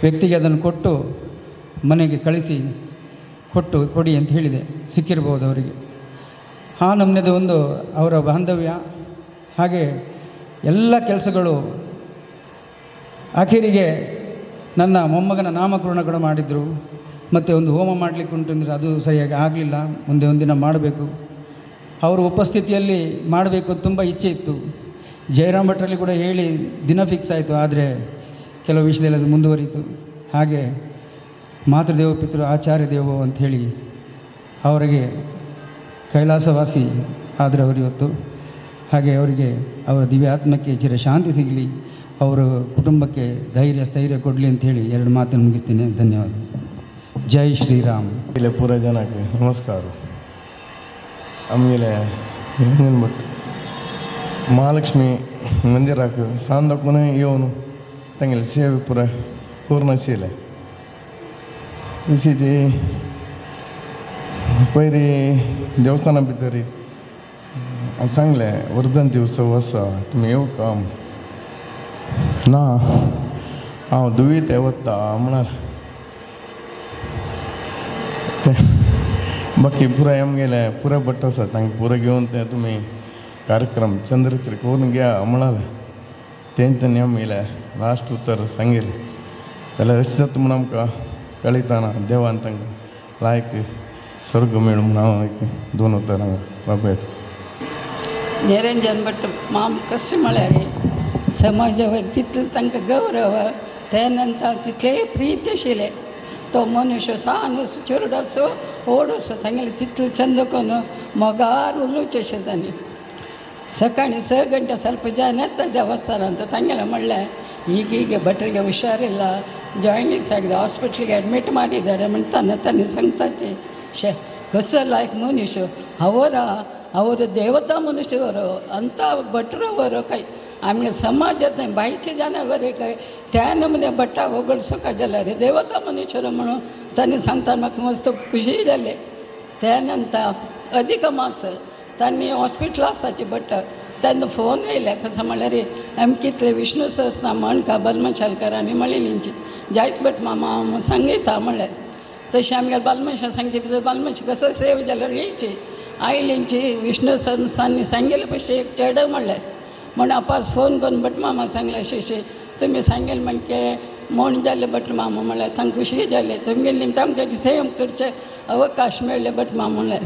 ವ್ಯಕ್ತಿಗೆ ಅದನ್ನು ಕೊಟ್ಟು ಮನೆಗೆ ಕಳಿಸಿ ಕೊಡಿ ಅಂತ ಹೇಳಿದೆ, ಸಿಕ್ಕಿರ್ಬೋದು ಅವರಿಗೆ. ಆ ನಮ್ಮನೆದು ಒಂದು ಅವರ ಬಾಂಧವ್ಯ, ಹಾಗೆ ಎಲ್ಲ ಕೆಲಸಗಳು. ಆಖಿರಿಗೆ ನನ್ನ ಮೊಮ್ಮಗನ ನಾಮಕರಣ ಕೂಡ ಮಾಡಿದರು, ಮತ್ತು ಒಂದು ಹೋಮ ಮಾಡಲಿಕ್ಕೆ ಉಂಟಂದರೆ ಅದು ಸರಿಯಾಗಿ ಆಗಲಿಲ್ಲ. ಮುಂದೆ ಒಂದಿನ ಮಾಡಬೇಕು, ಅವರ ಉಪಸ್ಥಿತಿಯಲ್ಲಿ ಮಾಡಬೇಕು ಅಂತ ತುಂಬ ಇಚ್ಛೆ ಇತ್ತು. ಜಯರಾಮ್ ಭಟ್ರಲ್ಲಿ ಕೂಡ ಹೇಳಿ ದಿನ ಫಿಕ್ಸ್ ಆಯಿತು, ಆದರೆ ಕೆಲವು ವಿಷಯದಲ್ಲಿ ಅದು ಮುಂದುವರಿಯಿತು. ಹಾಗೆ ಮಾತೃದೇವ ಪಿತೃ ಆಚಾರ್ಯ ದೇವೋ ಅಂಥೇಳಿ ಅವರಿಗೆ ಕೈಲಾಸವಾಸಿ ಆದರೆ ಅವರು ಇವತ್ತು. ಹಾಗೆ ಅವರಿಗೆ ಅವರ ದಿವ್ಯಾತ್ಮಕ್ಕೆ ಚಿರ ಶಾಂತಿ ಸಿಗಲಿ, ಅವರ ಕುಟುಂಬಕ್ಕೆ ಧೈರ್ಯ ಸ್ಥೈರ್ಯ ಕೊಡಲಿ ಅಂಥೇಳಿ 2 ಮಾತನ್ನು ಮುಗಿಸ್ತೀನಿ. ಧನ್ಯವಾದ. ಜೈ ಶ್ರೀರಾಮ್. ಇಲ್ಲಿ ಪೂರ ಜನಕ್ಕೆ ನಮಸ್ಕಾರ. ಆಮೇಲೆ ಏನ್ಬಿಟ್ಟು ಮಹಾಲಕ್ಷ್ಮಿ ಮಂದಿರಕ್ಕೆ ಸಾಂದಕ್ಕೂ ಇವನು ತಂಗಿಲ್ಲ ಸೇವೆ ಪೂರ ಪೂರ್ಣಶೀಲೆ ಇಸಿತಿ ಪೈರಿ ದೇವಸ್ಥಾನ भितर सांगले वर्धंती उत्सव आसा, तुमी येवका ना. हांव दुयेंत वता म्हणाल बाकी पुरा आमगेले पुरे भट्ट आसा, तांकां पुरो घेवन ते तुमी कार्यक्रम चंद्रचित्र करून घ्या म्हणाल. तेंच्यांनी आमगेले लास्ट उतर सांगिल्लें जाल्यार अशें जाता म्हूण आमकां कळयताना देवान तांकां लायक स्वर्ग मेळूं म्हूण हांव एक 2 उतर हांगा बाबा येता. निरंजन भट माम कशें म्हळ्यार समाजावर तितलो तांकां गौरव, त्यानंतर तितले प्रीती आशिल्ले. तो मनुष्य सान असो चेडूं असो व्हड असो तांगेले तितलो चंद करून मोगार उलोवचें आशिल्ले. सकाळी 6 ಗಂಟೆ ಸ್ವಲ್ಪ ಜನ ಇರ್ತಾರೆ ದೇವಸ್ಥಾನ. ತಂಗೆಲ್ಲ ಮಳ್ಳೆ ಈಗ ಭಟ್ರಿಗೆ ಹುಷಾರಿಲ್ಲ, ಜಾಯಿಂಡೀಸ್ ಆಗಿದೆ, ಹಾಸ್ಪಿಟ್ಲಿಗೆ ಅಡ್ಮಿಟ್ ಮಾಡಿದ್ದಾರೆ ತಾನೆ ಸಂಗತಾಚೆ कसं लायक मनुष्य ಅವರು ದೇವತಾ ಮನುಷ್ಯವರು ಅಂತ ಭಟ್ರವರು ಕೈ. ಆಮೇಲೆ ಸಮಾಜದ ಬಾಯಿचे जनावरे काय त्या नमुने भट्टा वगळसोका जाल्या रे देवता मनुष्यर म्हणून तांणी सांगता म्हाका मस्त खुशी जाले. त्यानंतर अधिक मास तांणी हॉस्पिटल आसाचे भट्ट त्यांना फोन येयले कसं म्हळ्यार अमकितले विष्णू सहस्रनाम म्हणका बल्मशालकरांनी म्हळिल्लींची जायत भट मामा सांगयता म्हणल्यार तशें आमगे बालमशा सांगचे भितर बालमश कसं सेव जाल्यार येयची आयलींची विष्णू संस्थांनी सांगिल्ले पयशे एक चेडो म्हणल्यार म्हण आपास फोन करून भट मामा सांगले अशें तुमी सांगेल म्हणके म्हण जाले भट मामा म्हणल्यार तांकां खुशी जाले. तुमगेले निमतान आमकां सेव करचे अवकाश मेळ्ळे भट मामा म्हणल्यार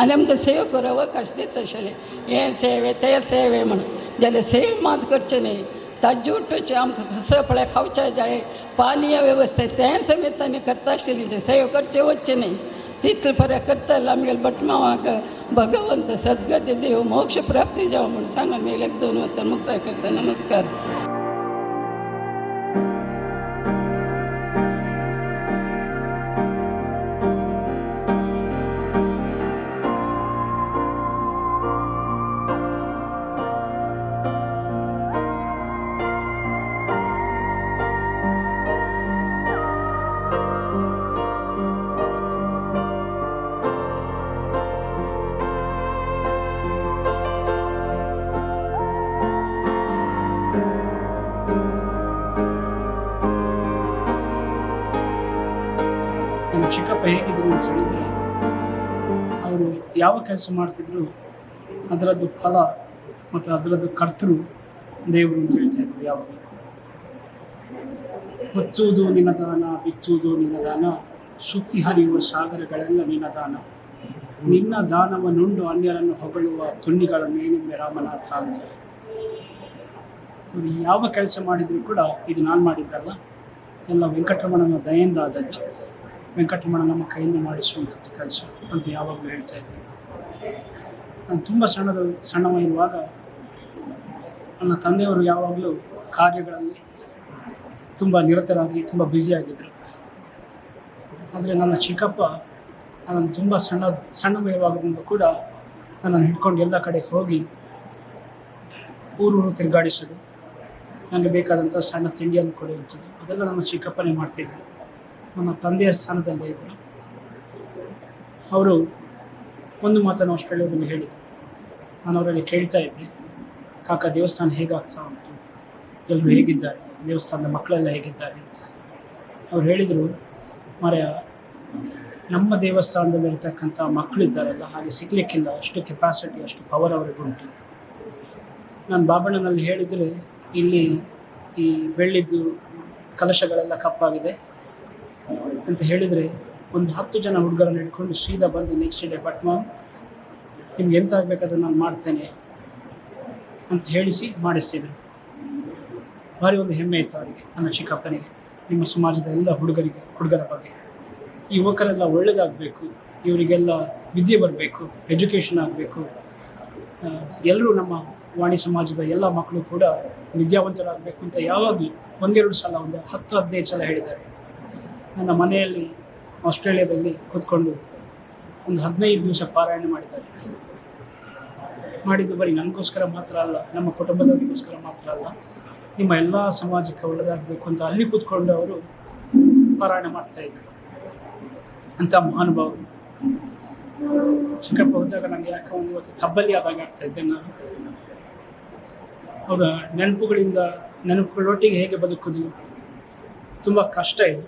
आनी आमकां सेव करूं अवकाश दिता आशिल्ले. हे सेवे ते सेवे म्हणून जाल्यार सेव मात करचें न्ही. ताजे उठोवचें आमकां कसं फळें खावचें जाय, पानीय वेवस्था तें समेत आमी करता आशिल्लीं, तें सेव करचें वचचें न्ही. तितले फरक करताले आमगेले भटमावाक भगवंत सद्गती देव मोक्ष प्राप्ती जावं म्हणून सांगा. मी एक 2 वचन मुक्ताय करता. नमस्कार. ನಮ್ಮ ಚಿಕ್ಕಪ್ಪ ಹೇಗಿದ್ರು ಅಂತ ಹೇಳಿದರೆ, ಅವರು ಯಾವ ಕೆಲಸ ಮಾಡ್ತಿದ್ರು ಅದರದ್ದು ಫಲ ಮತ್ತು ಅದರದ್ದು ಕರ್ತೃ ದೇವರು ಅಂತ ಹೇಳ್ತಾ ಇದ್ರು. ಯಾವಾಗಲೂ ಹೊಚ್ಚುವುದು ನಿನ್ನ ದಾನ, ಬಿಚ್ಚುವುದು ನಿನ್ನ ದಾನ, ಸುತ್ತಿ ಹರಿಯುವ ಸಾಗರಗಳೆಲ್ಲ ನಿನ್ನ ದಾನ, ನಿನ್ನ ದಾನವನ್ನುಂಡು ಅನ್ಯರನ್ನು ಹೊಗಳುವ ಕುನ್ನಿಗಳ ಮೇಲಿಂದ ರಾಮನಾಥ ಅಂತ. ಅವರು ಯಾವ ಕೆಲಸ ಮಾಡಿದರೂ ಕೂಡ ಇದು ನಾನು ಮಾಡಿದ್ದಲ್ಲ, ಎಲ್ಲ ವೆಂಕಟರಮಣನ ದಯೆಯಿಂದ ಆದದ್ದು, ವೆಂಕಟರಮಣ ನಮ್ಮ ಕೈಯಿಂದ ಮಾಡಿಸುವಂಥದ್ದು ಕೆಲಸ ಅಂತ ಯಾವಾಗಲೂ ಹೇಳ್ತಾ ಇದ್ದೆ. ನಾನು ತುಂಬ ಸಣ್ಣವ ಇರುವಾಗ ನನ್ನ ತಂದೆಯವರು ಯಾವಾಗಲೂ ಕಾರ್ಯಗಳಲ್ಲಿ ತುಂಬ ನಿರತರಾಗಿ ತುಂಬ ಬ್ಯುಸಿಯಾಗಿದ್ದರು. ಆದರೆ ನನ್ನ ಚಿಕ್ಕಪ್ಪ ನಾನು ತುಂಬ ಸಣ್ಣವ ಇರುವಾಗದಿಂದ ಕೂಡ ನನ್ನನ್ನು ಹಿಡ್ಕೊಂಡು ಎಲ್ಲ ಕಡೆ ಹೋಗಿ ಊರೂರು ತಿರುಗಾಡಿಸೋದು, ನನಗೆ ಬೇಕಾದಂಥ ಸಣ್ಣ ತಿಂಡಿಯನ್ನು ಕೊಡುವಂಥದ್ದು, ಅದೆಲ್ಲ ನನ್ನ ಚಿಕ್ಕಪ್ಪನೇ ಮಾಡ್ತಿದ್ದರು. ನನ್ನ ತಂದೆಯ ಸ್ಥಾನದಲ್ಲೇ ಇದ್ದರು. ಅವರು ಒಂದು ಮಾತನ್ನು ಆಸ್ಟ್ರೇಲಿಯಾದಲ್ಲಿ ಹೇಳಿದರು. ನಾನು ಅವರಲ್ಲಿ ಕೇಳ್ತಾ ಇದ್ದೆ, ಕಾಕ ದೇವಸ್ಥಾನ ಹೇಗಾಗ್ತಾ ಉಂಟು, ಎಲ್ಲರೂ ಹೇಗಿದ್ದಾರೆ, ದೇವಸ್ಥಾನದ ಮಕ್ಕಳೆಲ್ಲ ಹೇಗಿದ್ದಾರೆ ಅಂತ. ಅವ್ರು ಹೇಳಿದರು, ಮಾರಾಯ ನಮ್ಮ ದೇವಸ್ಥಾನದಲ್ಲಿರ್ತಕ್ಕಂಥ ಮಕ್ಕಳಿದ್ದಾರಲ್ಲ ಹಾಗೆ ಸಿಗಲಿಕ್ಕಿಲ್ಲ, ಅಷ್ಟು ಕೆಪಾಸಿಟಿ ಅಷ್ಟು ಪವರ್ ಅವರಿಗುಂಟು. ನಾನು ಬಾಬಣ್ಣನಲ್ಲಿ ಹೇಳಿದರೆ, ಇಲ್ಲಿ ಈ ಬೆಳ್ಳಿದ್ದು ಕಲಶಗಳೆಲ್ಲ ಕಪ್ಪಾಗಿದೆ ಅಂತ ಹೇಳಿದರೆ ಒಂದು 10 ಜನ ಹುಡುಗರನ್ನು ಹಿಡ್ಕೊಂಡು ಸೀದಾ ಬಂದು ನೆಕ್ಸ್ಟ್ ಡೇ ಬಟ್ಮ ನಿಮ್ಗೆ ಎಂತ ಆಗಬೇಕಾದ್ರೆ ನಾನು ಮಾಡ್ತೇನೆ ಅಂತ ಹೇಳಿಸಿ ಮಾಡಿಸ್ತಿದ್ರು. ಭಾರಿ ಒಂದು ಹೆಮ್ಮೆ ಇತ್ತು ಅವರಿಗೆ, ನನ್ನ ಚಿಕ್ಕಪ್ಪನಿಗೆ, ನಿಮ್ಮ ಸಮಾಜದ ಎಲ್ಲ ಹುಡುಗರ ಬಗ್ಗೆ. ಈ ಯುವಕರೆಲ್ಲ ಒಳ್ಳೆಯದಾಗಬೇಕು, ಇವರಿಗೆಲ್ಲ ವಿದ್ಯೆ ಬರಬೇಕು, ಎಜುಕೇಷನ್ ಆಗಬೇಕು, ಎಲ್ಲರೂ ನಮ್ಮ ವಾಣಿ ಸಮಾಜದ ಎಲ್ಲ ಮಕ್ಕಳು ಕೂಡ ವಿದ್ಯಾವಂತರಾಗಬೇಕು ಅಂತ ಯಾವಾಗಲೂ 1-2 ಸಲ, ಒಂದು 10-15 ಸಲ ಹೇಳಿದ್ದಾರೆ. ನನ್ನ ಮನೆಯಲ್ಲಿ ಆಸ್ಟ್ರೇಲಿಯಾದಲ್ಲಿ ಕೂತ್ಕೊಂಡು ಒಂದು 15 ದಿವಸ ಪಾರಾಯಣ ಮಾಡಿದ್ದಾರೆ. ಮಾಡಿದ್ದು ಬರೀ ನನಗೋಸ್ಕರ ಮಾತ್ರ ಅಲ್ಲ, ನಮ್ಮ ಕುಟುಂಬದವರಿಗೋಸ್ಕರ ಮಾತ್ರ ಅಲ್ಲ, ನಿಮ್ಮ ಎಲ್ಲ ಸಮಾಜಕ್ಕೆ ಒಳ್ಳೆಯದಾಗಬೇಕು ಅಂತ ಅಲ್ಲಿ ಕೂತ್ಕೊಂಡು ಅವರು ಪಾರಾಯಣ ಮಾಡ್ತಾಯಿದ್ರು. ಅಂಥ ಮಹಾನುಭಾವರು. ಚಿಕ್ಕಪ್ಪ ಹೋದಾಗ ನನಗೆ ಯಾಕೆ ಒಂದು ಇವತ್ತು ತಬ್ಬಲಿ ಆದಾಗ ಆಗ್ತಾಯಿದ್ದೆ ನಾನು. ಅವರ ನೆನಪುಗಳೊಟ್ಟಿಗೆ ಹೇಗೆ ಬದುಕೋದು ತುಂಬ ಕಷ್ಟ ಇದೆ.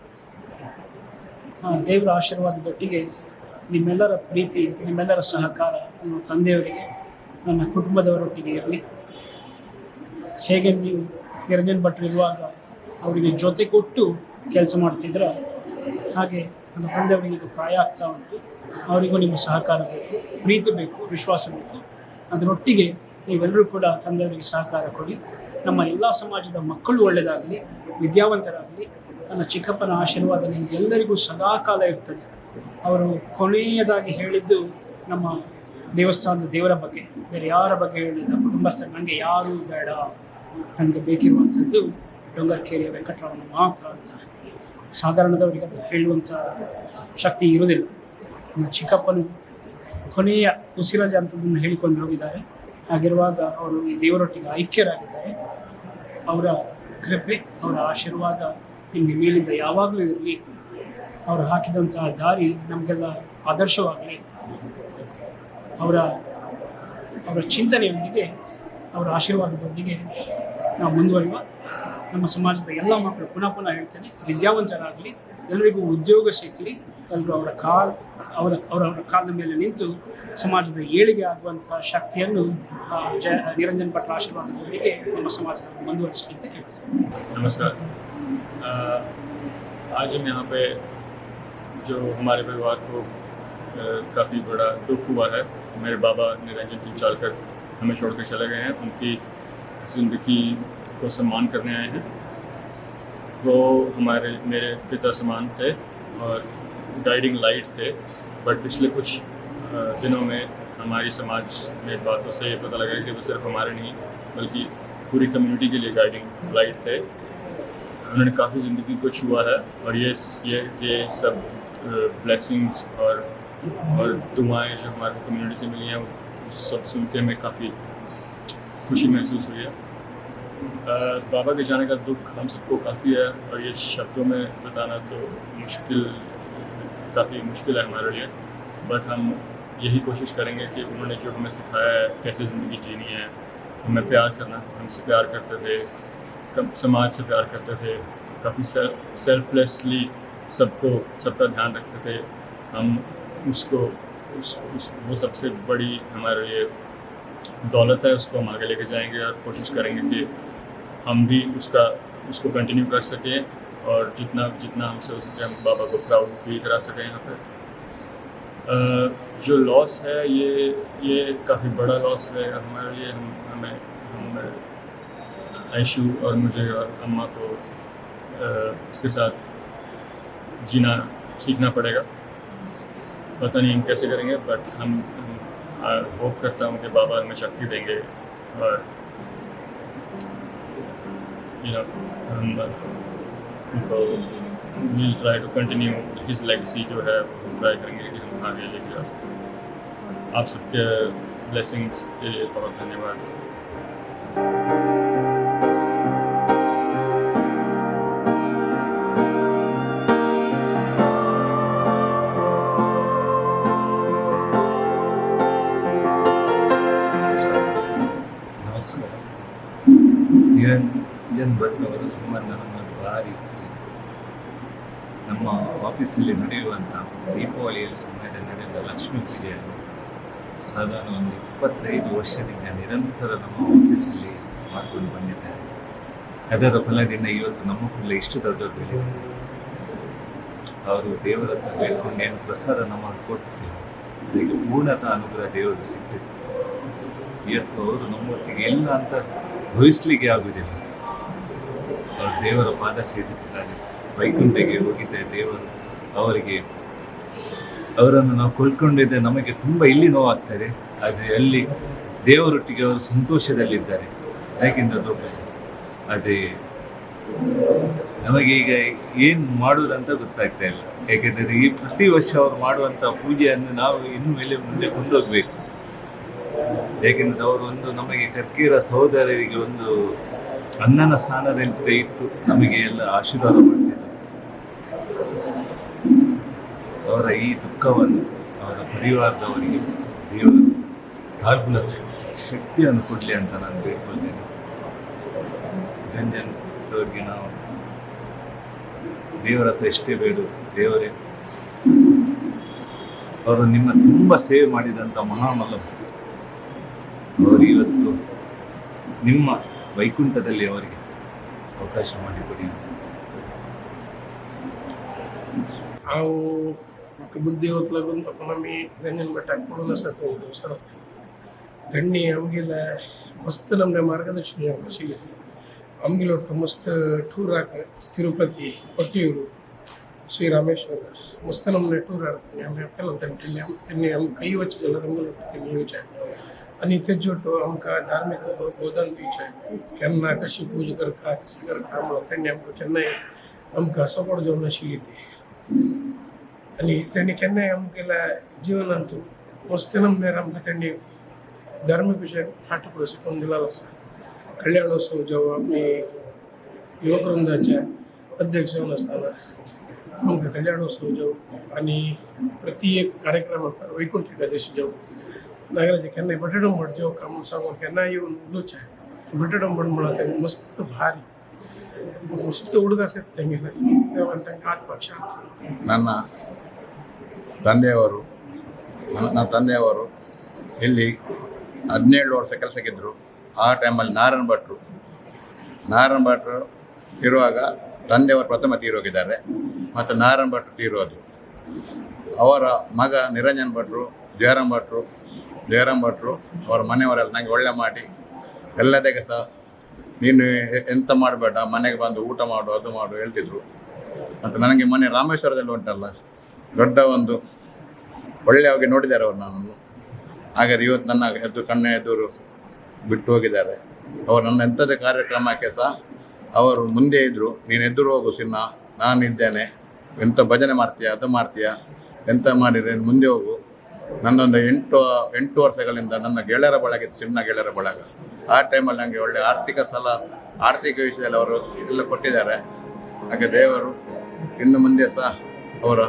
ದೇವರ ಆಶೀರ್ವಾದದೊಟ್ಟಿಗೆ ನಿಮ್ಮೆಲ್ಲರ ಪ್ರೀತಿ, ನಿಮ್ಮೆಲ್ಲರ ಸಹಕಾರ ನನ್ನ ತಂದೆಯವರಿಗೆ, ನನ್ನ ಕುಟುಂಬದವರೊಟ್ಟಿಗೆ ಇರಲಿ. ಹೇಗೆ ನೀವು ನಿರಂಜನ್ ಭಟ್ರು ಇರುವಾಗ ಅವರಿಗೆ ಜೊತೆ ಕೊಟ್ಟು ಕೆಲಸ ಮಾಡ್ತಿದ್ರ, ಹಾಗೆ ನನ್ನ ತಂದೆಯವರಿಗೆ ಈಗ ಪ್ರಾಯ ಆಗ್ತಾ ಉಂಟು, ಅವರಿಗೂ ನಿಮ್ಮ ಸಹಕಾರ ಬೇಕು, ಪ್ರೀತಿ ಬೇಕು, ವಿಶ್ವಾಸ ಬೇಕು. ಅದರೊಟ್ಟಿಗೆ ನೀವೆಲ್ಲರೂ ಕೂಡ ತಂದೆಯವರಿಗೆ ಸಹಕಾರ ಕೊಡಿ. ನಮ್ಮ ಎಲ್ಲ ಸಮಾಜದ ಮಕ್ಕಳು ಒಳ್ಳೆಯದಾಗಲಿ, ವಿದ್ಯಾವಂತರಾಗಲಿ. ನನ್ನ ಚಿಕ್ಕಪ್ಪನ ಆಶೀರ್ವಾದ ನಿಮಗೆಲ್ಲರಿಗೂ ಸದಾಕಾಲ ಇರ್ತದೆ. ಅವರು ಕೊನೆಯದಾಗಿ ಹೇಳಿದ್ದು ನಮ್ಮ ದೇವಸ್ಥಾನದ ದೇವರ ಬಗ್ಗೆ, ಬೇರೆ ಯಾರ ಬಗ್ಗೆ ಹೇಳಿಲ್ಲ. ಕುಟುಂಬಸ್ಥರು ನನಗೆ ಯಾರೂ ಬೇಡ, ನನಗೆ ಬೇಕಿರುವಂಥದ್ದು ಡೊಂಗರ್ಕೇರಿಯ ವೆಂಕಟರಮಣ ಮಾತ್ರ ಅಂತ. ಸಾಧಾರಣದವರಿಗೆ ಅದು ಹೇಳುವಂಥ ಶಕ್ತಿ ಇರುವುದಿಲ್ಲ. ನನ್ನ ಚಿಕ್ಕಪ್ಪನು ಕೊನೆಯ ಉಸಿರಲ್ಲಿ ಅಂಥದ್ದನ್ನು ಹೇಳಿಕೊಂಡು ಹೋಗಿದ್ದಾರೆ. ಹಾಗಿರುವಾಗ ಅವರು ಈ ದೇವರೊಟ್ಟಿಗೆ ಐಕ್ಯರಾಗಿದ್ದಾರೆ. ಅವರ ಕೃಪೆ, ಅವರ ಆಶೀರ್ವಾದ ನಿಮಗೆ ಮೇಲಿಂದ ಯಾವಾಗಲೂ ಇರಲಿ. ಅವರು ಹಾಕಿದಂತಹ ದಾರಿ ನಮಗೆಲ್ಲ ಆದರ್ಶವಾಗಲಿ. ಅವರ ಚಿಂತನೆಯೊಂದಿಗೆ, ಅವರ ಆಶೀರ್ವಾದದೊಂದಿಗೆ ನಾವು ಮುಂದುವರಿಯುವ. ನಮ್ಮ ಸಮಾಜದ ಎಲ್ಲ ಮಕ್ಕಳು ಪುನಃ ಹೇಳ್ತೇನೆ, ವಿದ್ಯಾವಂತರಾಗಲಿ, ಎಲ್ಲರಿಗೂ ಉದ್ಯೋಗ ಸಿಕ್ಕಲಿ, ಎಲ್ಲರೂ ಅವರ ಕಾಲಿನ ಮೇಲೆ ನಿಂತು ಸಮಾಜದ ಏಳಿಗೆ ಆಗುವಂಥ ಶಕ್ತಿಯನ್ನು ನಿರಂಜನ್ ಭಟ್ರ ಆಶೀರ್ವಾದದೊಂದಿಗೆ ನಮ್ಮ समाजದಲ್ಲಿ ಮುಂದುವರಿಸಲಿ ಅಂತ ಹೇಳ್ತೇನೆ. नमस्कार। आज हम यहाँ पे जो हमारे परिवार को काफ़ी बड़ा दुख हुआ है, मेरे बाबा निरंजन चुंचालकर हमें छोड़कर चले गए हैं। उनकी ज़िंदगी को सम्मान करने आए हैं। वो मेरे पिता समान थे और गाइडिंग लाइट थे, बट पिछले कुछ दिनों में हमारी समाज में बातों से ये पता लगा कि वो सिर्फ हमारे नहीं बल्कि पूरी कम्युनिटी के लिए गाइडिंग लाइट थे। उन्होंने काफ़ी ज़िंदगी को छुआ है और ये सब ब्लेसिंग्स और दुआएं जो हमारी कम्युनिटी से मिली हैं वो सब सुन के हमें काफ़ी खुशी महसूस हुई है। बाबा के जाने का दुख हम सबको काफ़ी है और ये शब्दों में बताना तो काफ़ी मुश्किल है हमारे लिए, बट हम यही कोशिश करेंगे कि उन्होंने जो हमें सिखाया है कैसे ज़िंदगी जीनी है, हमें प्यार करना, हमसे प्यार करते थे, समाज से प्यार करते थे, काफ़ी सेल्फलेसली सबका ध्यान रखते थे। हम वो सबसे बड़ी हमारे लिए दौलत है, उसको हम आगे लेके जाएंगे और कोशिश करेंगे कि हम भी उसको कंटिन्यू कर सकें और जितना हमसे हो सके हम बाबा को प्राउड फील करा सकें यहाँ पे। जो लॉस है ये काफ़ी बड़ा लॉस है हमारे लिए। हमें आयशु और मुझे और अम्मा को इसके साथ जीना सीखना पड़ेगा। पता नहीं हम कैसे करेंगे, बट हम होप करता हूँ कि बाबा हमें शक्ति देंगे और उनको will try to continue his legacy जो है वो ट्राई करेंगे कि हम आगे लेके जा सकें। आप सबके ब्लेसिंग्स के लिए बहुत धन्यवाद। ನಮಸ್ಕಾರ. ನಿರಂಜನ್ ಭಟ್ ಅವರ ಸಂಬಂಧ ನಮ್ಮದು ಭಾರಿ. ನಮ್ಮ ಆಫೀಸಲ್ಲಿ ನಡೆಯುವಂಥ ದೀಪಾವಳಿಯ ಸಮಯದಲ್ಲಿ ನಡೆದ ಲಕ್ಷ್ಮೀ ಪೂಜೆಯನ್ನು ಸಾಧಾರಣ ಒಂದು 25 ವರ್ಷದಿಂದ ನಿರಂತರ ನಮ್ಮ ಆಫೀಸಲ್ಲಿ ಮಾಡಿಕೊಂಡು ಬಂದಿದ್ದಾರೆ. ಅದರ ಫಲದಿಂದ ಇವತ್ತು ನಮ್ಮ ಕುಲ್ಲ ಇಷ್ಟು ದೊಡ್ಡ ಬೆಳೆದಿದೆ. ಅವರು ದೇವರ ಹತ್ರ ಬೇಡ್ಕೊಂಡು ಏನು ಪ್ರಸಾದ ನಮ್ಮ ಕೊಡ್ತೀವಿ ಅದಕ್ಕೆ ಪೂರ್ಣತಃ ಅನುಗ್ರಹ ದೇವರು ಸಿಗ್ತದೆ. ಇವತ್ತು ಅವರು ನಮ್ಮೊಟ್ಟಿಗೆ ಇಲ್ಲ ಅಂತ ಊಹಿಸ್ಲಿಕ್ಕೆ ಆಗುವುದಿಲ್ಲ. ಅವರು ದೇವರ ಪಾದ ಸೇರಿದ್ದಾರೆ, ವೈಕುಂಠಕ್ಕೆ ಹೋಗಿದ್ದೆ ದೇವರು ಅವರನ್ನು ನಾವು ಕೊಳ್ಕೊಂಡಿದ್ದೆ. ನಮಗೆ ತುಂಬ ಇಲ್ಲಿ ನೋವಾಗ್ತದೆ, ಆದರೆ ಅಲ್ಲಿ ದೇವರೊಟ್ಟಿಗೆ ಅವರು ಸಂತೋಷದಲ್ಲಿದ್ದಾರೆ. ಯಾಕೆಂತ ದೊಡ್ಡ ಅದೇ ನಮಗೆ ಈಗ ಏನು ಮಾಡುವುದಂತ ಗೊತ್ತಾಗ್ತಾ ಇಲ್ಲ. ಯಾಕೆಂದರೆ ಈ ಪ್ರತಿ ವರ್ಷ ಅವರು ಮಾಡುವಂಥ ಪೂಜೆಯನ್ನು ನಾವು ಇನ್ನು ಮೇಲೆ ಮುಂದೆ ಕೊಂಡೋಗಬೇಕು. ಏಕೆಂದರೆ ಅವರು ನಮಗೆ ಕರ್ಕೀರ ಸಹೋದರರಿಗೆ ಒಂದು ಅನ್ನನ ಸ್ಥಾನದಲ್ಲಿ ಇತ್ತು ನಮಗೆ ಎಲ್ಲ ಆಶೀರ್ವಾದ ಮಾಡ್ತಿದ್ದರು. ಅವರ ಈ ದುಃಖವನ್ನು ಅವರ ಪರಿವಾರದವರಿಗೆ ದೇವರು ಕಾಲ್ಪುಲ ಶಕ್ತಿಯನ್ನು ಕೊಡಲಿ ಅಂತ ನಾನು ಬೇಡ್ಕೊಳ್ತೇನೆ. ನಿರಂಜನ್ಗೆ ನಾವು ದೇವರ ಹತ್ರ ಎಷ್ಟೇ ಬೇಡು, ದೇವರೇ ಅವರು ನಿಮ್ಮ ತುಂಬ ಸೇವೆ ಮಾಡಿದಂಥ ಮಹಾಮಲ್ಲ. ಅವರು ಇವತ್ತು ನಿಮ್ಮ ವೈಕುಂಠದಲ್ಲಿ ಅವರಿಗೆ ಅವಕಾಶ ಮಾಡಿಕೊಡಿ. ଆଉ बुद्धी होत लागून आपण आम्ही निरंजन भटाक म्हणून आसा तो दिवसा त्यांनी आमगेला मस्त नमने मार्गदर्शन आशिल्लें. आमगेलो मस्त टूराक तिरुपती, कोट्यूर, श्री रामेश्वर मस्त नमने टूर आमी आपल्याला त्यांनी काही वच केलं आमगेलो त्यांनी येवचे आणि तेजोट आमकां धार्मीक बोधन दिवचे केन्ना कशी पूजा करता कशी करता म्हणून त्यांनी आमकां केन्नाय आमकां सपोर्ट जावन आशिल्ली ती. आणि त्यांनी केन्नाय आमगेल्या जिवनांतून मस्त नमने आमकां त्यांनी धार्मीक विशय फाटी फुडें शिकोवन दिलेलो आसा. कल्याणोत्सव जेव्हा आमी युवक वृंदाच्या अध्यक्ष जावन आसतना आमकां कल्याणोत्सव जेव्हा आणि प्रति एक कार्यक्रम वैकुंठ एकादशी जेव्हा नागराचे केन्नाय बटाडंबट जेव्हा काम सांगून केन्नाय येवन उलोवचें बटाडंबट म्हणून तें मस्त भारी मस्त ಹುಡುಗ ಸತ್ ತಂಗಿಲ್ಲ ದೇವರ ತಂಗ ಆತ್ಮಕ್ಷ. ನನ್ನ ತಂದೆಯವರು ಇಲ್ಲಿ 17 ವರ್ಷ ಕೆಲಸಕ್ಕಿದ್ದರು. ಆ ಟೈಮಲ್ಲಿ ನಾರಾಯಣ ಭಟ್ರು ಇರುವಾಗ ತಂದೆಯವರು ಪ್ರಥಮ ತೀರೋಗಿದ್ದಾರೆ ಮತ್ತು ನಾರಾಯಣ ಭಟ್ರು ತೀರೋದು. ಅವರ ಮಗ ನಿರಂಜನ್ ಭಟ್ರು, ಜಯರಾಮ್ ಭಟ್ರು ಅವರ ಮನೆಯವರೆಲ್ಲ ನನಗೆ ಒಳ್ಳೆ ಮಾಡಿ ಎಲ್ಲದಕ್ಕೆ ಸಹ ನೀನು ಎಂತ ಮಾಡಬೇಡ, ಮನೆಗೆ ಬಂದು ಊಟ ಮಾಡು, ಅದು ಮಾಡು ಹೇಳ್ತಿದ್ರು. ಮತ್ತು ನನಗೆ ಮನೆ ರಾಮೇಶ್ವರದಲ್ಲಿ ಉಂಟಲ್ಲ, ದೊಡ್ಡ ಒಂದು ಒಳ್ಳೆಯವಾಗಿ ನೋಡಿದ್ದಾರೆ ಅವರು ನನ್ನನ್ನು. ಹಾಗಾದ್ರೆ ಇವತ್ತು ನನ್ನ ಕಣ್ಣ ಎದುರು ಬಿಟ್ಟು ಹೋಗಿದ್ದಾರೆ. ಅವರು ನನ್ನ ಎಂಥದೇ ಕಾರ್ಯಕ್ರಮಕ್ಕೆ ಸಹ ಅವರು ಮುಂದೆ ಇದ್ದರು. ನೀನು ಎದುರು ಹೋಗು ಸಿನ್ನ, ನಾನಿದ್ದೇನೆ, ಎಂಥ ಭಜನೆ ಮಾಡ್ತೀಯ, ಅದು ಮಾಡ್ತೀಯ, ಎಂತ ಮಾಡಿದ್ರೆ ಮುಂದೆ ಹೋಗು. ನನ್ನೊಂದು 8 ವರ್ಷಗಳಿಂದ ನನ್ನ ಗೆಳೆಯರ ಬಳಗ, ಸಿನ್ನ ಗೆಳೆಯರ ಬಳಗ. ಆ ಟೈಮಲ್ಲಿ ನನಗೆ ಒಳ್ಳೆ ಆರ್ಥಿಕ ವಿಷಯದಲ್ಲಿ ಅವರು ಎಲ್ಲ ಕೊಟ್ಟಿದ್ದಾರೆ. ಹಾಗೆ ದೇವರು ಇನ್ನು ಮುಂದೆ ಸಹ ಅವರ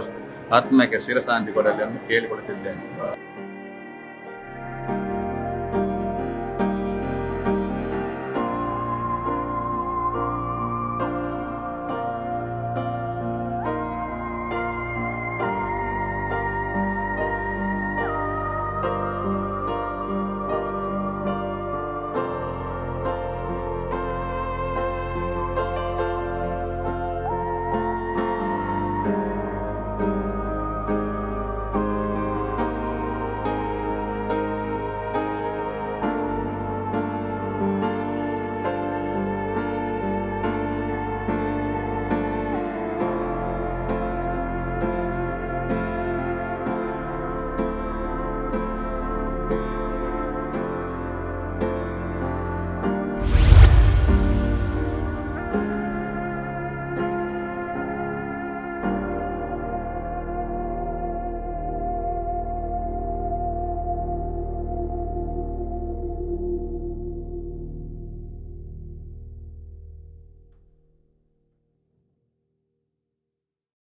ಆತ್ಮಕ್ಕೆ ಶಿರಶಾಂತಿ ಕೊಡಲಿ ಎಂದು ಕೇಳಿಕೊಳ್ತಿದ್ದೇನೆ.